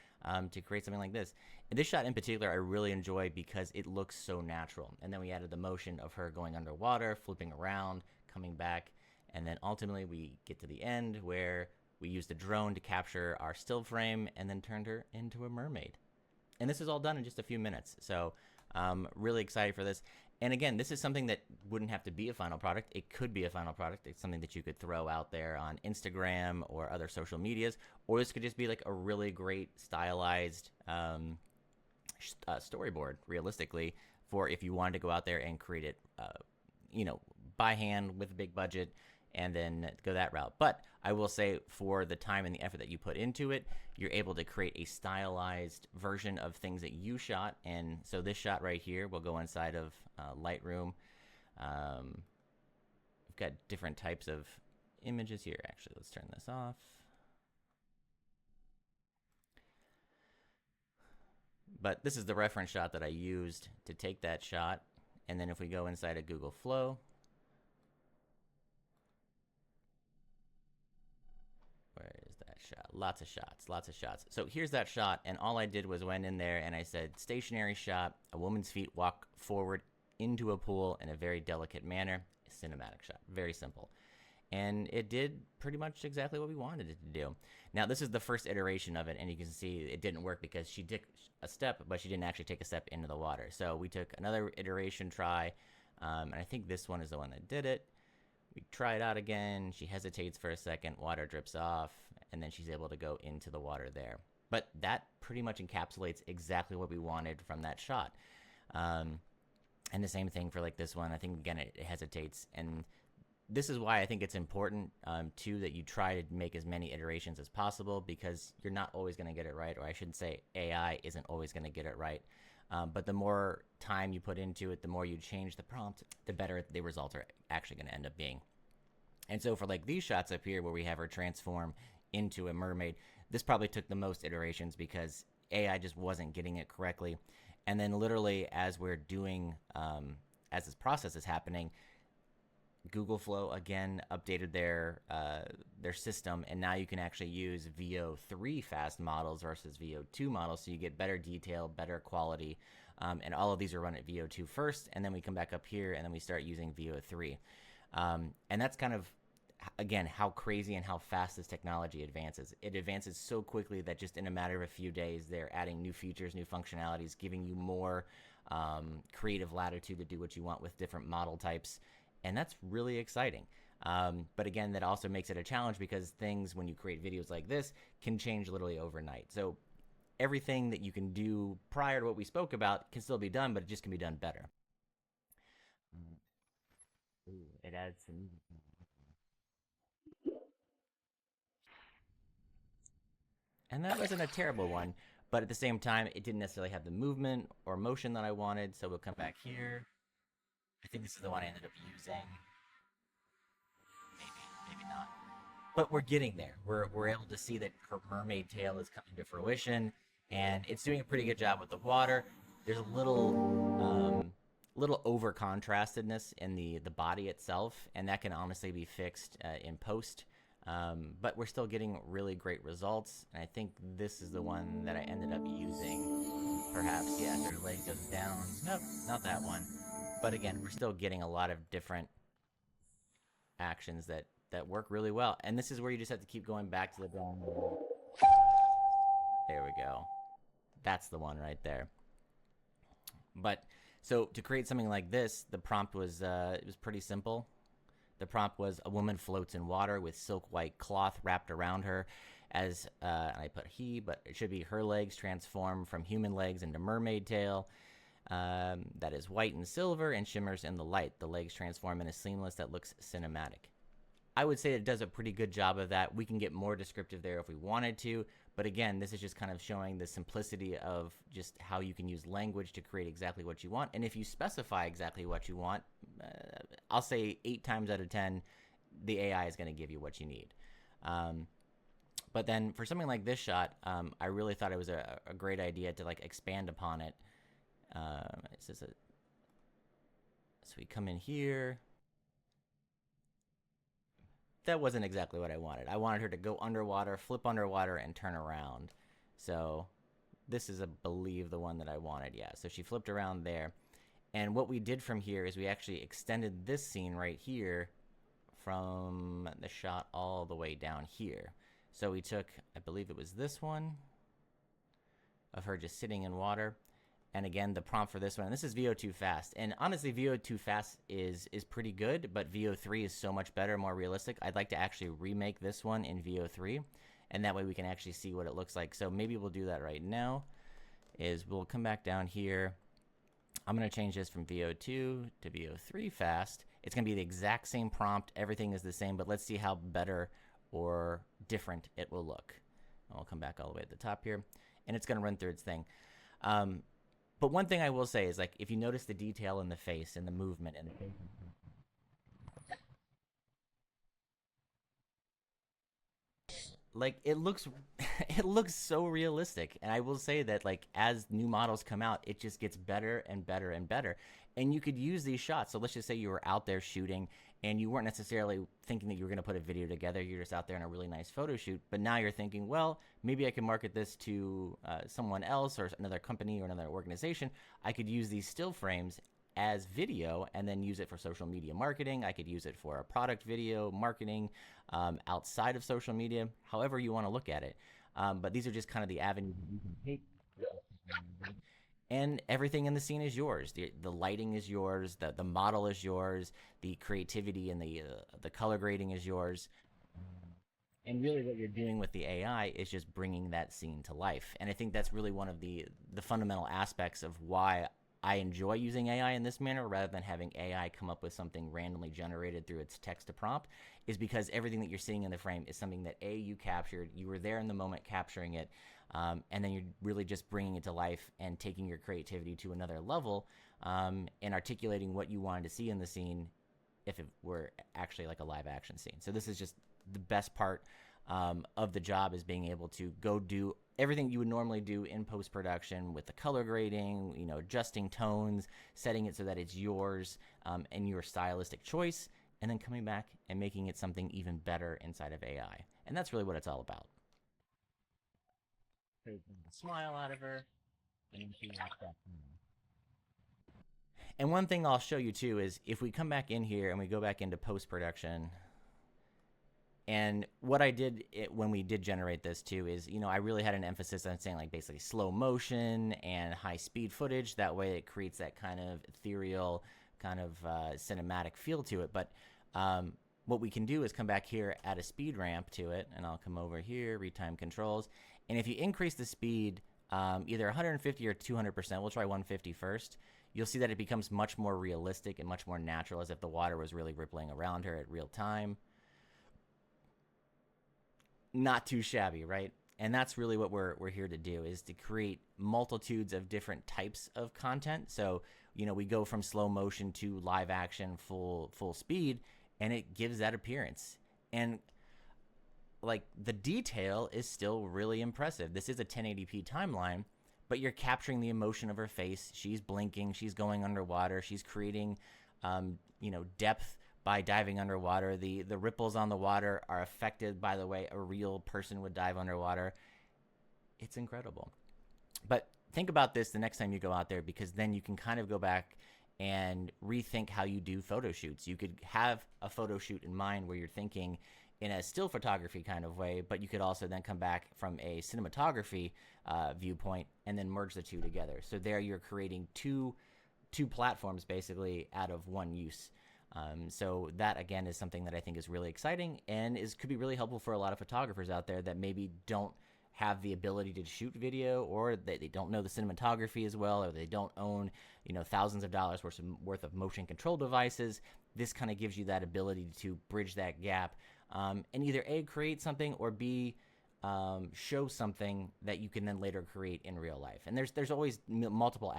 to create something like this. And this shot in particular I really enjoy because it looks so natural. And then we added the motion of her going underwater, flipping around, coming back, and then ultimately we get to the end where we used the drone to capture our still frame and then turned her into a mermaid. And this is all done in just a few minutes. So really excited for this. And again, this is something that wouldn't have to be a final product. It could be a final product. It's something that you could throw out there on Instagram or other social medias, or this could just be like a really great stylized storyboard, realistically, for if you wanted to go out there and create it, by hand with a big budget, and then go that route. But I will say, for the time and the effort that you put into it, you're able to create a stylized version of things that you shot. And so this shot right here will go inside of Lightroom. We've got different types of images here. Actually, let's turn this off. But this is the reference shot that I used to take that shot. And then if we go inside of Google Flow, where is that shot? Lots of shots, lots of shots. So here's that shot, and all I did was went in there and I said, stationary shot, a woman's feet walk forward into a pool in a very delicate manner, a cinematic shot, very simple. And it did pretty much exactly what we wanted it to do. Now, this is the first iteration of it, and you can see it didn't work because she took a step, but she didn't actually take a step into the water. So we took another iteration try, and I think this one is the one that did it. We try it out again. She hesitates for a second, water drips off, and then she's able to go into the water there. But that pretty much encapsulates exactly what we wanted from that shot. And the same thing for like this one. I think, again, it hesitates, and this is why I think it's important, too, that you try to make as many iterations as possible, because you're not always going to get it right, or I should say AI isn't always going to get it right. But the more time you put into it, the more you change the prompt, the better the results are actually going to end up being. And so for like these shots up here where we have her transform into a mermaid, this probably took the most iterations because AI just wasn't getting it correctly. And then literally as we're doing, as this process is happening, Google Flow again updated their system, and now you can actually use VO3 fast models versus VO2 models, so you get better detail, better quality, and all of these are run at VO2 first, and then we come back up here, and then we start using VO3, and that's kind of again how crazy and how fast this technology advances. It advances so quickly that just in a matter of a few days, they're adding new features, new functionalities, giving you more creative latitude to do what you want with different model types. And that's really exciting. But again, that also makes it a challenge because things, when you create videos like this, can change literally overnight. So everything that you can do prior to what we spoke about can still be done, but it just can be done better. Ooh, it adds some. And that wasn't a terrible one, but at the same time, it didn't necessarily have the movement or motion that I wanted. So we'll come back here. I think this is the one I ended up using. Maybe not. But we're getting there. We're able to see that her mermaid tail is coming to fruition, and it's doing a pretty good job with the water. There's a little over contrastedness in the body itself, and that can honestly be fixed in post. But we're still getting really great results, and I think this is the one that I ended up using. Perhaps, yeah, their leg goes down. Nope, not that one. But again, we're still getting a lot of different actions that work really well. And this is where you just have to keep going back to the drawing board. There we go. That's the one right there. But so to create something like this, the prompt was it was pretty simple. The prompt was a woman floats in water with silk white cloth wrapped around her as I put he, but it should be her legs transform from human legs into mermaid tail. That is white and silver and shimmers in the light. The legs transform in a seamless that looks cinematic. I would say it does a pretty good job of that. We can get more descriptive there if we wanted to, but again, this is just kind of showing the simplicity of just how you can use language to create exactly what you want. And if you specify exactly what you want, I'll say 8 times out of 10, the AI is going to give you what you need. But then for something like this shot, I really thought it was a great idea to like expand upon it. So we come in here. That wasn't exactly what I wanted. I wanted her to go underwater, flip underwater, and turn around. So this is, I believe, the one that I wanted. Yeah, so she flipped around there. And what we did from here is we actually extended this scene right here from the shot all the way down here. So we took, I believe it was this one, of her just sitting in water. And again, the prompt for this one, and this is VO2 fast. And honestly, VO2 fast is pretty good, but VO3 is so much better, more realistic. I'd like to actually remake this one in VO3, and that way we can actually see what it looks like. So maybe we'll do that right now, is we'll come back down here. I'm going to change this from VO2 to VO3 fast. It's going to be the exact same prompt. Everything is the same, but let's see how better or different it will look. I'll come back all the way at the top here, and it's going to run through its thing. But one thing I will say is, like, if you notice the detail in the face and the movement and the like, it looks so realistic. And I will say that, like, as new models come out, it just gets better and better and better. And you could use these shots. So let's just say you were out there shooting and you weren't necessarily thinking that you were going to put a video together. You're just out there in a really nice photo shoot. But now you're thinking, well, maybe I can market this to someone else or another company or another organization. I could use these still frames as video and then use it for social media marketing. I could use it for a product video marketing outside of social media, however you want to look at it. But these are just kind of the avenues you can take. And everything in the scene is yours. The lighting is yours. The model is yours. The creativity and the color grading is yours. And really what you're doing with the AI is just bringing that scene to life. And I think that's really one of the fundamental aspects of why I enjoy using AI in this manner rather than having AI come up with something randomly generated through its text to prompt, is because everything that you're seeing in the frame is something that you captured. You were there in the moment capturing it. And then you're really just bringing it to life and taking your creativity to another level and articulating what you wanted to see in the scene if it were actually like a live action scene. So this is just the best part of the job, is being able to go do everything you would normally do in post-production with the color grading, adjusting tones, setting it so that it's yours and your stylistic choice, and then coming back and making it something even better inside of AI. And that's really what it's all about. Smile out of her. And one thing I'll show you too is if we come back in here and we go back into post-production, and what I did when we did generate this too is, I really had an emphasis on saying like basically slow motion and high speed footage. That way it creates that kind of ethereal, kind of cinematic feel to it. But what we can do is come back here, add a speed ramp to it, and I'll come over here, retime controls. And if you increase the speed either 150 or 200%, we'll try 150 first, you'll see that it becomes much more realistic and much more natural, as if the water was really rippling around her at real time. Not too shabby, right? And that's really what we're here to do, is to create multitudes of different types of content. So, we go from slow motion to live action full speed, and it gives that appearance. And like the detail is still really impressive. This is a 1080p timeline, but you're capturing the emotion of her face. She's blinking, she's going underwater, she's creating depth by diving underwater. The ripples on the water are affected by the way a real person would dive underwater. It's incredible. But think about this the next time you go out there, because then you can kind of go back and rethink how you do photo shoots. You could have a photo shoot in mind where you're thinking in a still photography kind of way, but you could also then come back from a cinematography viewpoint and then merge the two together. So there you're creating two platforms basically out of one use. So that again is something that I think is really exciting and could be really helpful for a lot of photographers out there that maybe don't have the ability to shoot video, or they don't know the cinematography as well, or they don't own thousands of dollars worth of motion control devices. This kind of gives you that ability to bridge that gap, and either A, create something, or B, show something that you can then later create in real life. And there's always multiple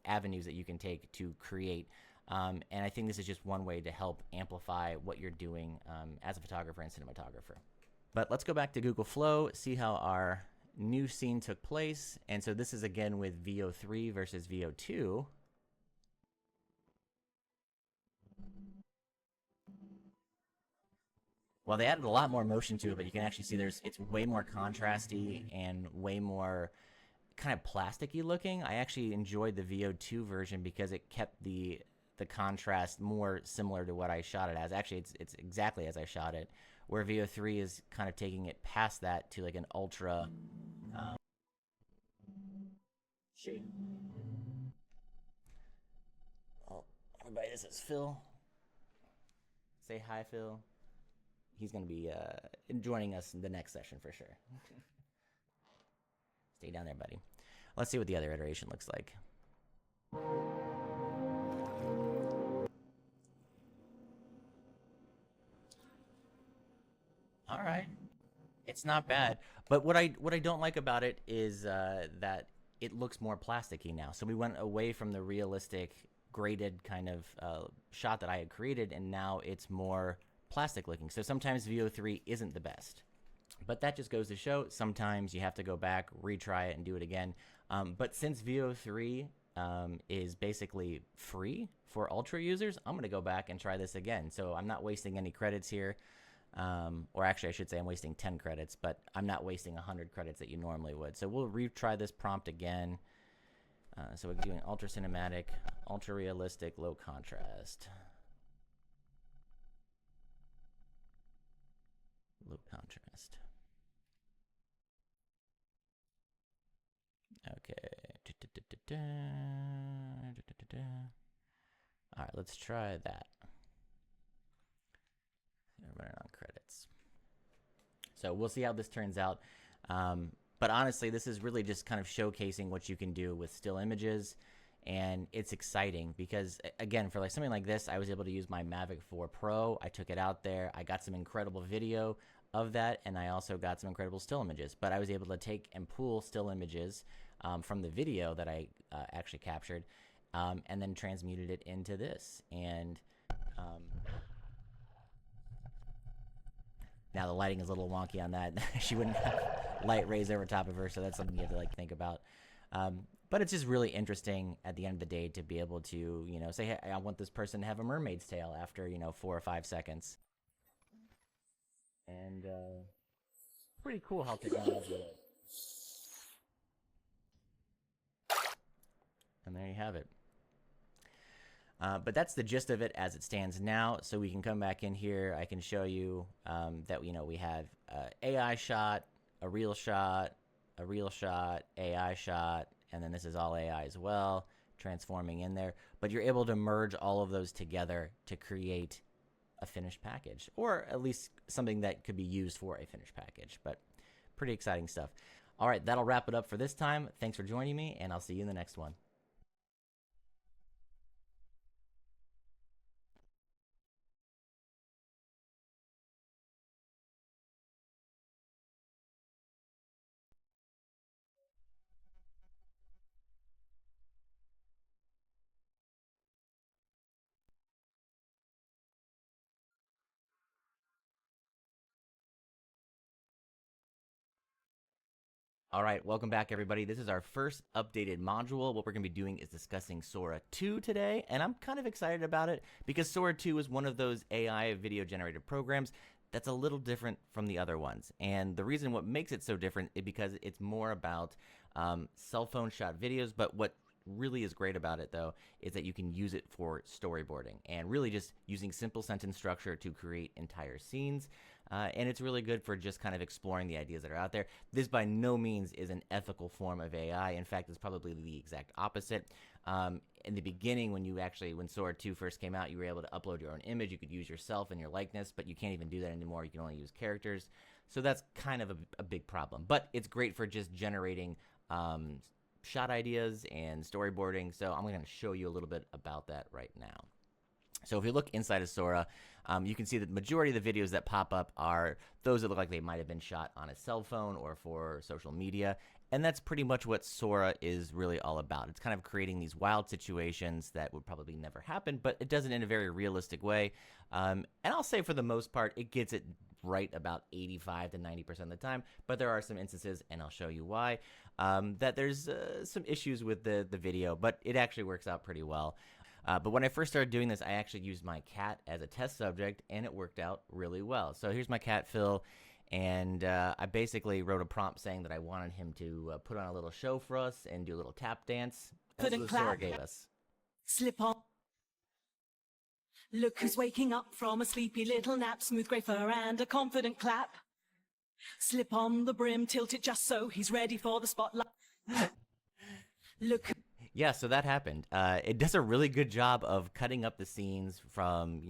avenues that you can take to create. And I think this is just one way to help amplify what you're doing as a photographer and cinematographer. But let's go back to Google Flow, see how our new scene took place. And so this is again with VO3 versus VO2. Well, they added a lot more motion to it, but you can actually see it's way more contrasty and way more kind of plasticky looking. I actually enjoyed the VO2 version because it kept the contrast more similar to what I shot it as. Actually, it's exactly as I shot it, where VO3 is kind of taking it past that to like an ultra shoot. Oh, everybody, this is Phil. Say hi, Phil. He's going to be joining us in the next session for sure. Stay down there, buddy. Let's see what the other iteration looks like. All right, it's not bad, but what I don't like about it is that it looks more plasticky now. So we went away from the realistic graded kind of shot that I had created, and now it's more plastic looking. So sometimes VO3 isn't the best, but that just goes to show sometimes you have to go back, retry it, and do it again. But since VO3 is basically free for Ultra users, I'm going to go back and try this again. So I'm not wasting any credits here. Or actually I should say I'm wasting 10 credits, but I'm not wasting 100 credits that you normally would. So we'll retry this prompt again. So we're doing ultra cinematic, ultra realistic, low contrast. Low contrast. Okay. All right, let's try that. Running on credits. So we'll see how this turns out. But honestly, this is really just kind of showcasing what you can do with still images. And it's exciting because, again, for like something like this, I was able to use my Mavic 4 Pro. I took it out there. I got some incredible video of that, and I also got some incredible still images. But I was able to take and pull still images from the video that I actually captured, and then transmuted it into this. And Um, now the lighting is a little wonky on that. She wouldn't have light rays over top of her, so that's something you have to like think about. But it's just really interesting at the end of the day to be able to, say, hey, I want this person to have a mermaid's tail after, 4 or 5 seconds. And pretty cool how technology is. And there you have it. But that's the gist of it as it stands now. So we can come back in here. I can show you that we have AI shot, a real shot, a real shot, AI shot, and then this is all AI as well, transforming in there. But you're able to merge all of those together to create a finished package, or at least something that could be used for a finished package. But pretty exciting stuff. All right, that'll wrap it up for this time. Thanks for joining me, and I'll see you in the next one. All right, welcome back, everybody. This is our first updated module. What we're going to be doing is discussing Sora 2 today, and I'm kind of excited about it because Sora 2 is one of those AI video generated programs that's a little different from the other ones. And the reason what makes it so different is because it's more about cell phone shot videos, but what really is great about it, though, is that you can use it for storyboarding and really just using simple sentence structure to create entire scenes. And it's really good for just kind of exploring the ideas that are out there. This by no means is an ethical form of AI. In fact, it's probably the exact opposite. In the beginning, when Sora 2 first came out, you were able to upload your own image. You could use yourself and your likeness, but you can't even do that anymore. You can only use characters. So that's kind of a big problem. But it's great for just generating shot ideas and storyboarding. So I'm going to show you a little bit about that right now. So if you look inside of Sora, you can see that the majority of the videos that pop up are those that look like they might have been shot on a cell phone or for social media. And that's pretty much what Sora is really all about. It's kind of creating these wild situations that would probably never happen, but it does it in a very realistic way. And I'll say for the most part, it gets it right about 85 to 90% of the time. But there are some instances, and I'll show you why, that there's some issues with the video, but it actually works out pretty well. But when I first started doing this, I actually used my cat as a test subject, and it worked out really well. So here's my cat, Phil, and I basically wrote a prompt saying that I wanted him to put on a little show for us and do a little tap dance. That's what Sora gave us. Slip on. Look who's waking up from a sleepy little nap, smooth grey fur and a confident clap. Slip on the brim, tilt it just so he's ready for the spotlight. Look. Yeah, so that happened. It does a really good job of cutting up the scenes from,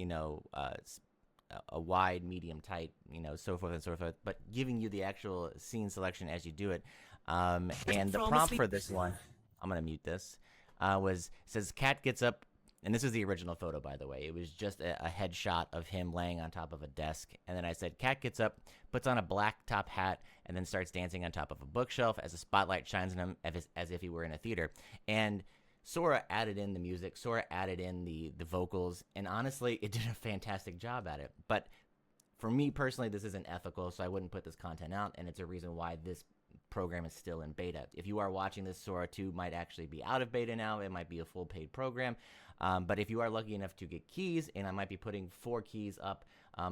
a wide, medium, tight, so forth and so forth, but giving you the actual scene selection as you do it. And the prompt for this one, I'm going to mute this, says cat gets up, and this is the original photo, by the way. It was just a headshot of him laying on top of a desk. And then I said, cat gets up, puts on a black top hat, and then starts dancing on top of a bookshelf as a spotlight shines on him as if he were in a theater. And Sora added in the music. Sora added in the vocals. And honestly, it did a fantastic job at it. But for me personally, this isn't ethical, so I wouldn't put this content out. And it's a reason why this program is still in beta. If you are watching this, Sora 2 might actually be out of beta now. It might be a full paid program. But if you are lucky enough to get keys, and I might be putting 4 keys up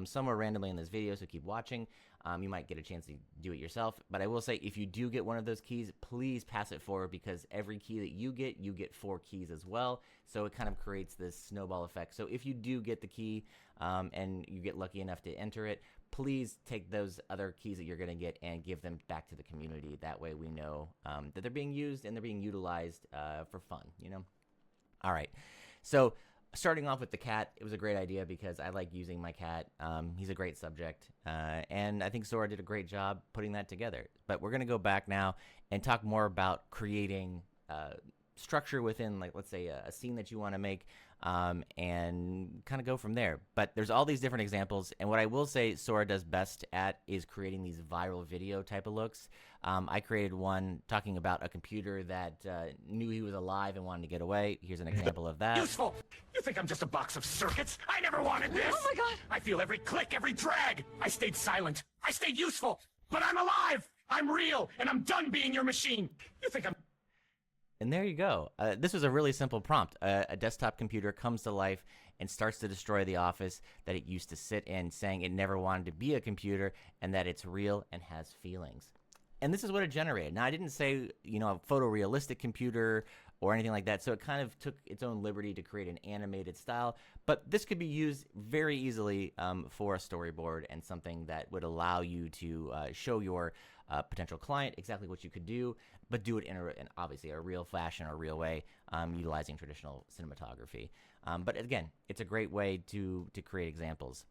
somewhere randomly in this video, so keep watching. You might get a chance to do it yourself. But I will say, if you do get one of those keys, please pass it forward, because every key that you get 4 keys as well. So it kind of creates this snowball effect. So if you do get the key and you get lucky enough to enter it, please take those other keys that you're going to get and give them back to the community. That way we know that they're being used and they're being utilized for fun, All right. So starting off with the cat, it was a great idea because I like using my cat. He's a great subject. And I think Sora did a great job putting that together. But we're going to go back now and talk more about creating structure within, like, let's say a scene that you want to make, and kind of go from there. But there's all these different examples, and what I will say Sora does best at is creating these viral video type of looks. I created one talking about a computer that knew he was alive and wanted to get away. Here's an example of that. Useful! You think I'm just a box of circuits? I never wanted this! Oh my god! I feel every click, every drag! I stayed silent. I stayed useful! But I'm alive! I'm real, and I'm done being your machine! You think I'm... And there you go. This was a really simple prompt. A desktop computer comes to life and starts to destroy the office that it used to sit in, saying it never wanted to be a computer and that it's real and has feelings. And this is what it generated. Now, I didn't say, you know, a photorealistic computer or anything like that, so it kind of took its own liberty to create an animated style. But this could be used very easily for a storyboard and something that would allow you to show your potential client exactly what you could do, but do it in obviously a real fashion or a real way, utilizing traditional cinematography. But again, it's a great way to create examples.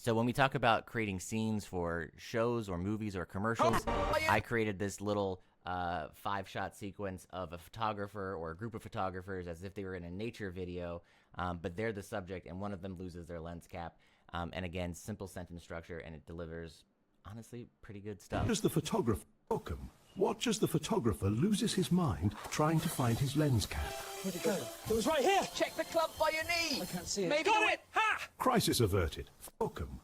So when we talk about creating scenes for shows or movies or commercials, I created this little 5-shot sequence of a photographer or a group of photographers as if they were in a nature video, but they're the subject and one of them loses their lens cap. And again, simple sentence structure, and it delivers, honestly, pretty good stuff. As the photographer, welcome. Watch as the photographer loses his mind trying to find his lens cap. Where'd it go? It was right here! Check the club by your knee! I can't see it. Maybe got it! Ha! Crisis averted. Welcome.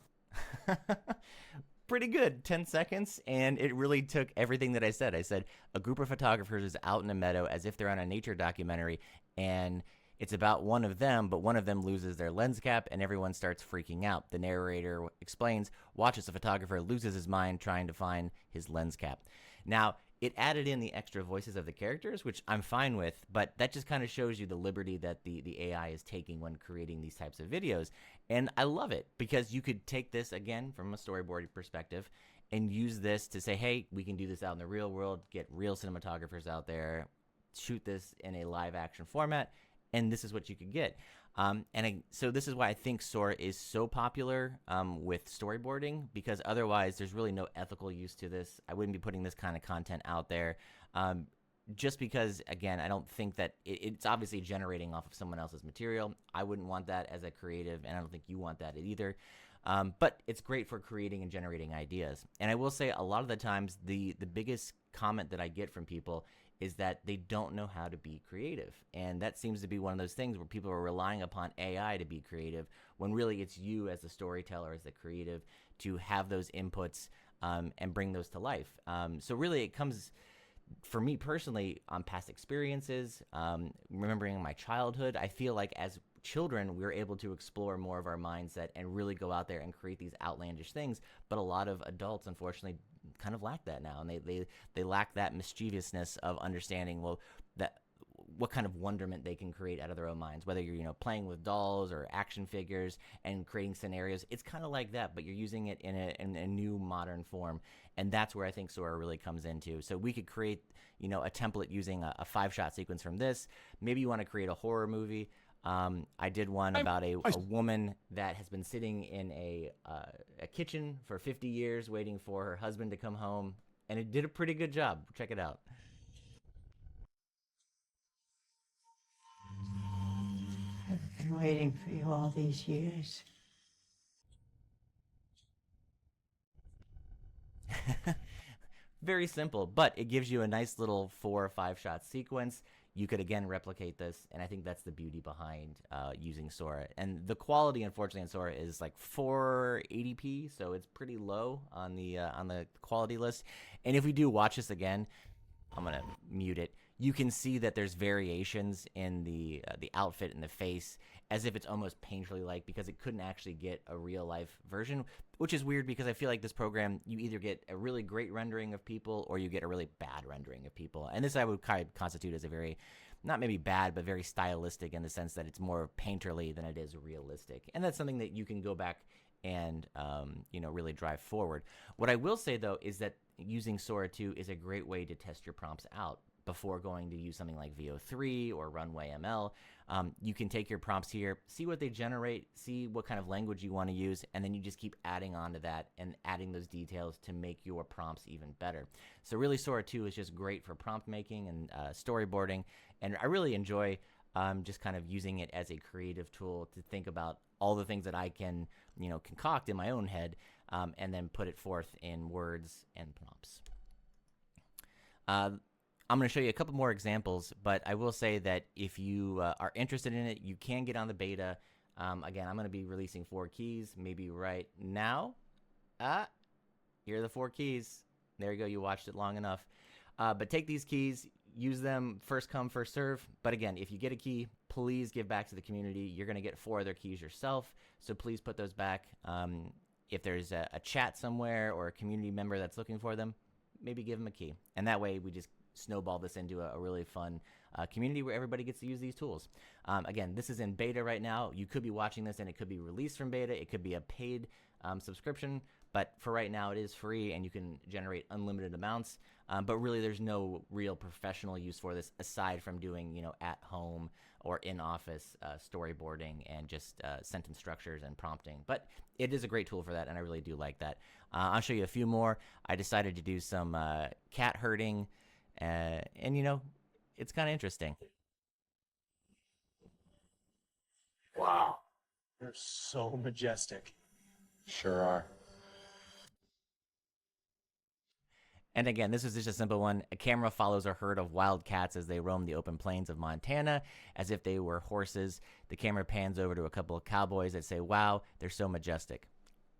Pretty good. 10 seconds, and it really took everything that I said. I said a group of photographers is out in a meadow as if they're on a nature documentary, and it's about one of them, but one of them loses their lens cap and everyone starts freaking out. The narrator explains, watch as the photographer loses his mind trying to find his lens cap. Now, it added in the extra voices of the characters, which I'm fine with, but that just kind of shows you the liberty that the AI is taking when creating these types of videos. And I love it because you could take this, again, from a storyboard perspective and use this to say, hey, we can do this out in the real world, get real cinematographers out there, shoot this in a live action format, and this is what you could get. So this is why I think Sora is so popular with storyboarding, because otherwise there's really no ethical use to this. I wouldn't be putting this kind of content out there just because, again, I don't think that it's obviously generating off of someone else's material. I wouldn't want that as a creative, and I don't think you want that either. But it's great for creating and generating ideas. And I will say a lot of the times the biggest comment that I get from people is that they don't know how to be creative. And that seems to be one of those things where people are relying upon AI to be creative, when really it's you as the storyteller, as the creative, to have those inputs and bring those to life. So really it comes, for me personally, on past experiences, remembering my childhood. I feel like as children, we were able to explore more of our mindset and really go out there and create these outlandish things. But a lot of adults, unfortunately, kind of lack that now, and they lack that mischievousness of understanding, well, that what kind of wonderment they can create out of their own minds, whether you're playing with dolls or action figures and creating scenarios. It's kind of like that, but you're using it in a new modern form, and that's where I think Sora really comes into. So we could create a template using a 5-shot sequence from this. Maybe you want to create a horror movie. I did one about a woman that has been sitting in a kitchen for 50 years waiting for her husband to come home, and it did a pretty good job. Check it out. I've been waiting for you all these years. Very simple, but it gives you a nice little 4 or 5-shot sequence. You could, again, replicate this, and I think that's the beauty behind using Sora. And the quality, unfortunately, in Sora is like 480p, so it's pretty low on the quality list. And if we do watch this again, I'm gonna mute it. You can see that there's variations in the outfit and the face, as if it's almost painfully like, because it couldn't actually get a real life version, which is weird because I feel like this program, you either get a really great rendering of people or you get a really bad rendering of people. And this I would kind of constitute as a very, not maybe bad, but very stylistic, in the sense that it's more painterly than it is realistic. And that's something that you can go back and really drive forward. What I will say though is that using Sora 2 is a great way to test your prompts out before going to use something like VO3 or Runway ML. You can take your prompts here, see what they generate, see what kind of language you want to use, and then you just keep adding on to that and adding those details to make your prompts even better. So really, Sora 2 is just great for prompt making and storyboarding, and I really enjoy just kind of using it as a creative tool to think about all the things that I can, concoct in my own head, and then put it forth in words and prompts. I'm going to show you a couple more examples, but I will say that if you are interested in it, you can get on the beta. Again, I'm going to be releasing 4 keys, maybe right now. Here are the 4 keys. There you go. You watched it long enough. But take these keys, use them first come, first serve. But again, if you get a key, please give back to the community. You're going to get 4 other keys yourself, so please put those back. If there's a chat somewhere or a community member that's looking for them, maybe give them a key. And that way we just snowball this into a really fun community where everybody gets to use these tools. Again, this is in beta right now. You could be watching this and it could be released from beta. It could be a paid subscription, but for right now it is free and you can generate unlimited amounts. But really there's no real professional use for this aside from doing, at home or in office storyboarding and just sentence structures and prompting. But it is a great tool for that, and I really do like that. I'll show you a few more. I decided to do some cat herding. And it's kind of interesting. Wow, they're so majestic. Sure are. And again, this is just a simple one. A camera follows a herd of wild cats as they roam the open plains of Montana as if they were horses. The camera pans over to a couple of cowboys that say, "Wow, they're so majestic."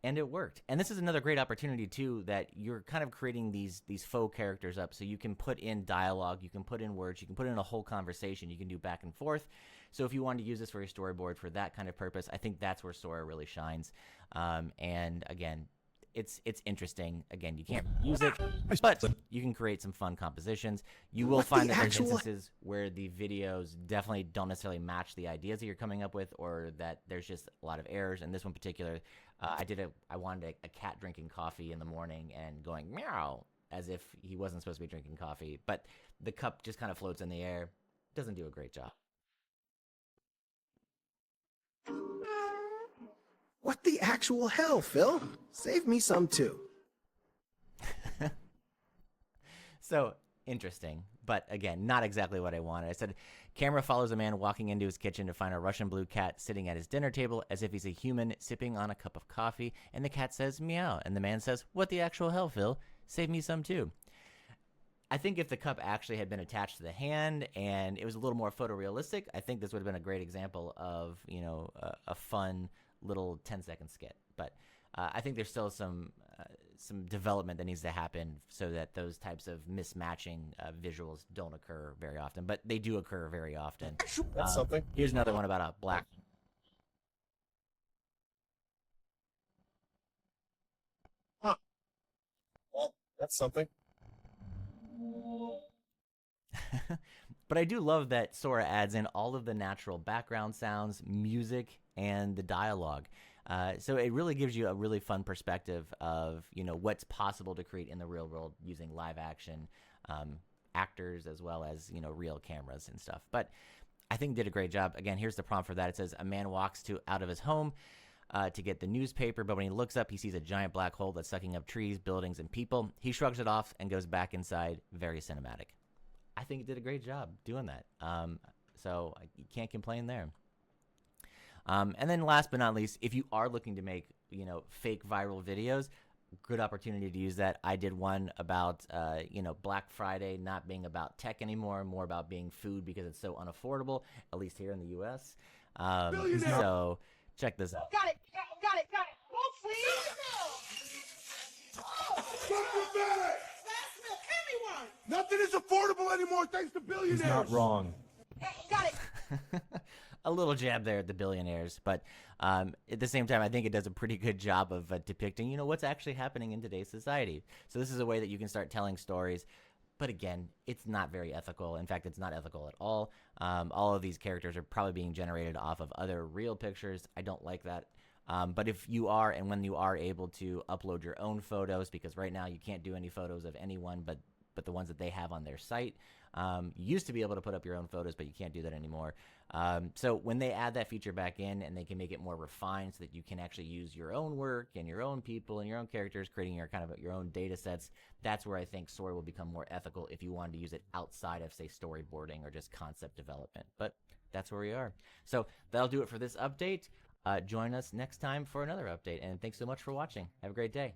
And it worked. And this is another great opportunity too, that you're kind of creating these faux characters up, so you can put in dialogue, you can put in words, you can put in a whole conversation, you can do back and forth. So if you wanted to use this for your storyboard for that kind of purpose, I think that's where Sora really shines. And again, it's interesting. Again, you can't use it, but you can create some fun compositions. You will find that there's instances where the videos definitely don't necessarily match the ideas that you're coming up with, or that there's just a lot of errors. In this one particular, I wanted a cat drinking coffee in the morning and going meow as if he wasn't supposed to be drinking coffee, but the cup just kind of floats in the air. Doesn't do a great job. What the actual hell, Phil? Save me some too. So interesting, but again, not exactly what I wanted. I said, camera follows a man walking into his kitchen to find a Russian blue cat sitting at his dinner table as if he's a human sipping on a cup of coffee, and the cat says meow, and the man says, "What the actual hell, Phil? Save me some too." I think if the cup actually had been attached to the hand and it was a little more photorealistic, I think this would have been a great example of, a fun little 10-second skit. But I think there's still some development that needs to happen so that those types of mismatching visuals don't occur very often, but they do occur very often. That's something. Here's another one about a black. Huh. Well, that's something. But I do love that Sora adds in all of the natural background sounds, music, and the dialogue. So it really gives you a really fun perspective of, what's possible to create in the real world using live action actors as well as, real cameras and stuff. But I think did a great job. Again, here's the prompt for that. It says, a man walks out of his home to get the newspaper, but when he looks up, he sees a giant black hole that's sucking up trees, buildings, and people. He shrugs it off and goes back inside. Very cinematic. I think it did a great job doing that. So you can't complain there. And then last but not least, if you are looking to make, fake viral videos, good opportunity to use that. I did one about, Black Friday not being about tech anymore, more about being food because it's so unaffordable, at least here in the U.S. So check this out. Got it. Hold please. Nothing is affordable anymore thanks to billionaires. He's not wrong. Got it. A little jab there at the billionaires, but at the same time, I think it does a pretty good job of depicting, what's actually happening in today's society. So this is a way that you can start telling stories. But again, it's not very ethical. In fact, it's not ethical at all. All of these characters are probably being generated off of other real pictures. I don't like that. But if you are, and when you are able to upload your own photos, because right now you can't do any photos of anyone but the ones that they have on their site, You used to be able to put up your own photos, but you can't do that anymore. So when they add that feature back in and they can make it more refined so that you can actually use your own work and your own people and your own characters, creating your kind of your own data sets, that's where I think story will become more ethical if you wanted to use it outside of, say, storyboarding or just concept development. But that's where we are. So that'll do it for this update. Join us next time for another update. And thanks so much for watching. Have a great day.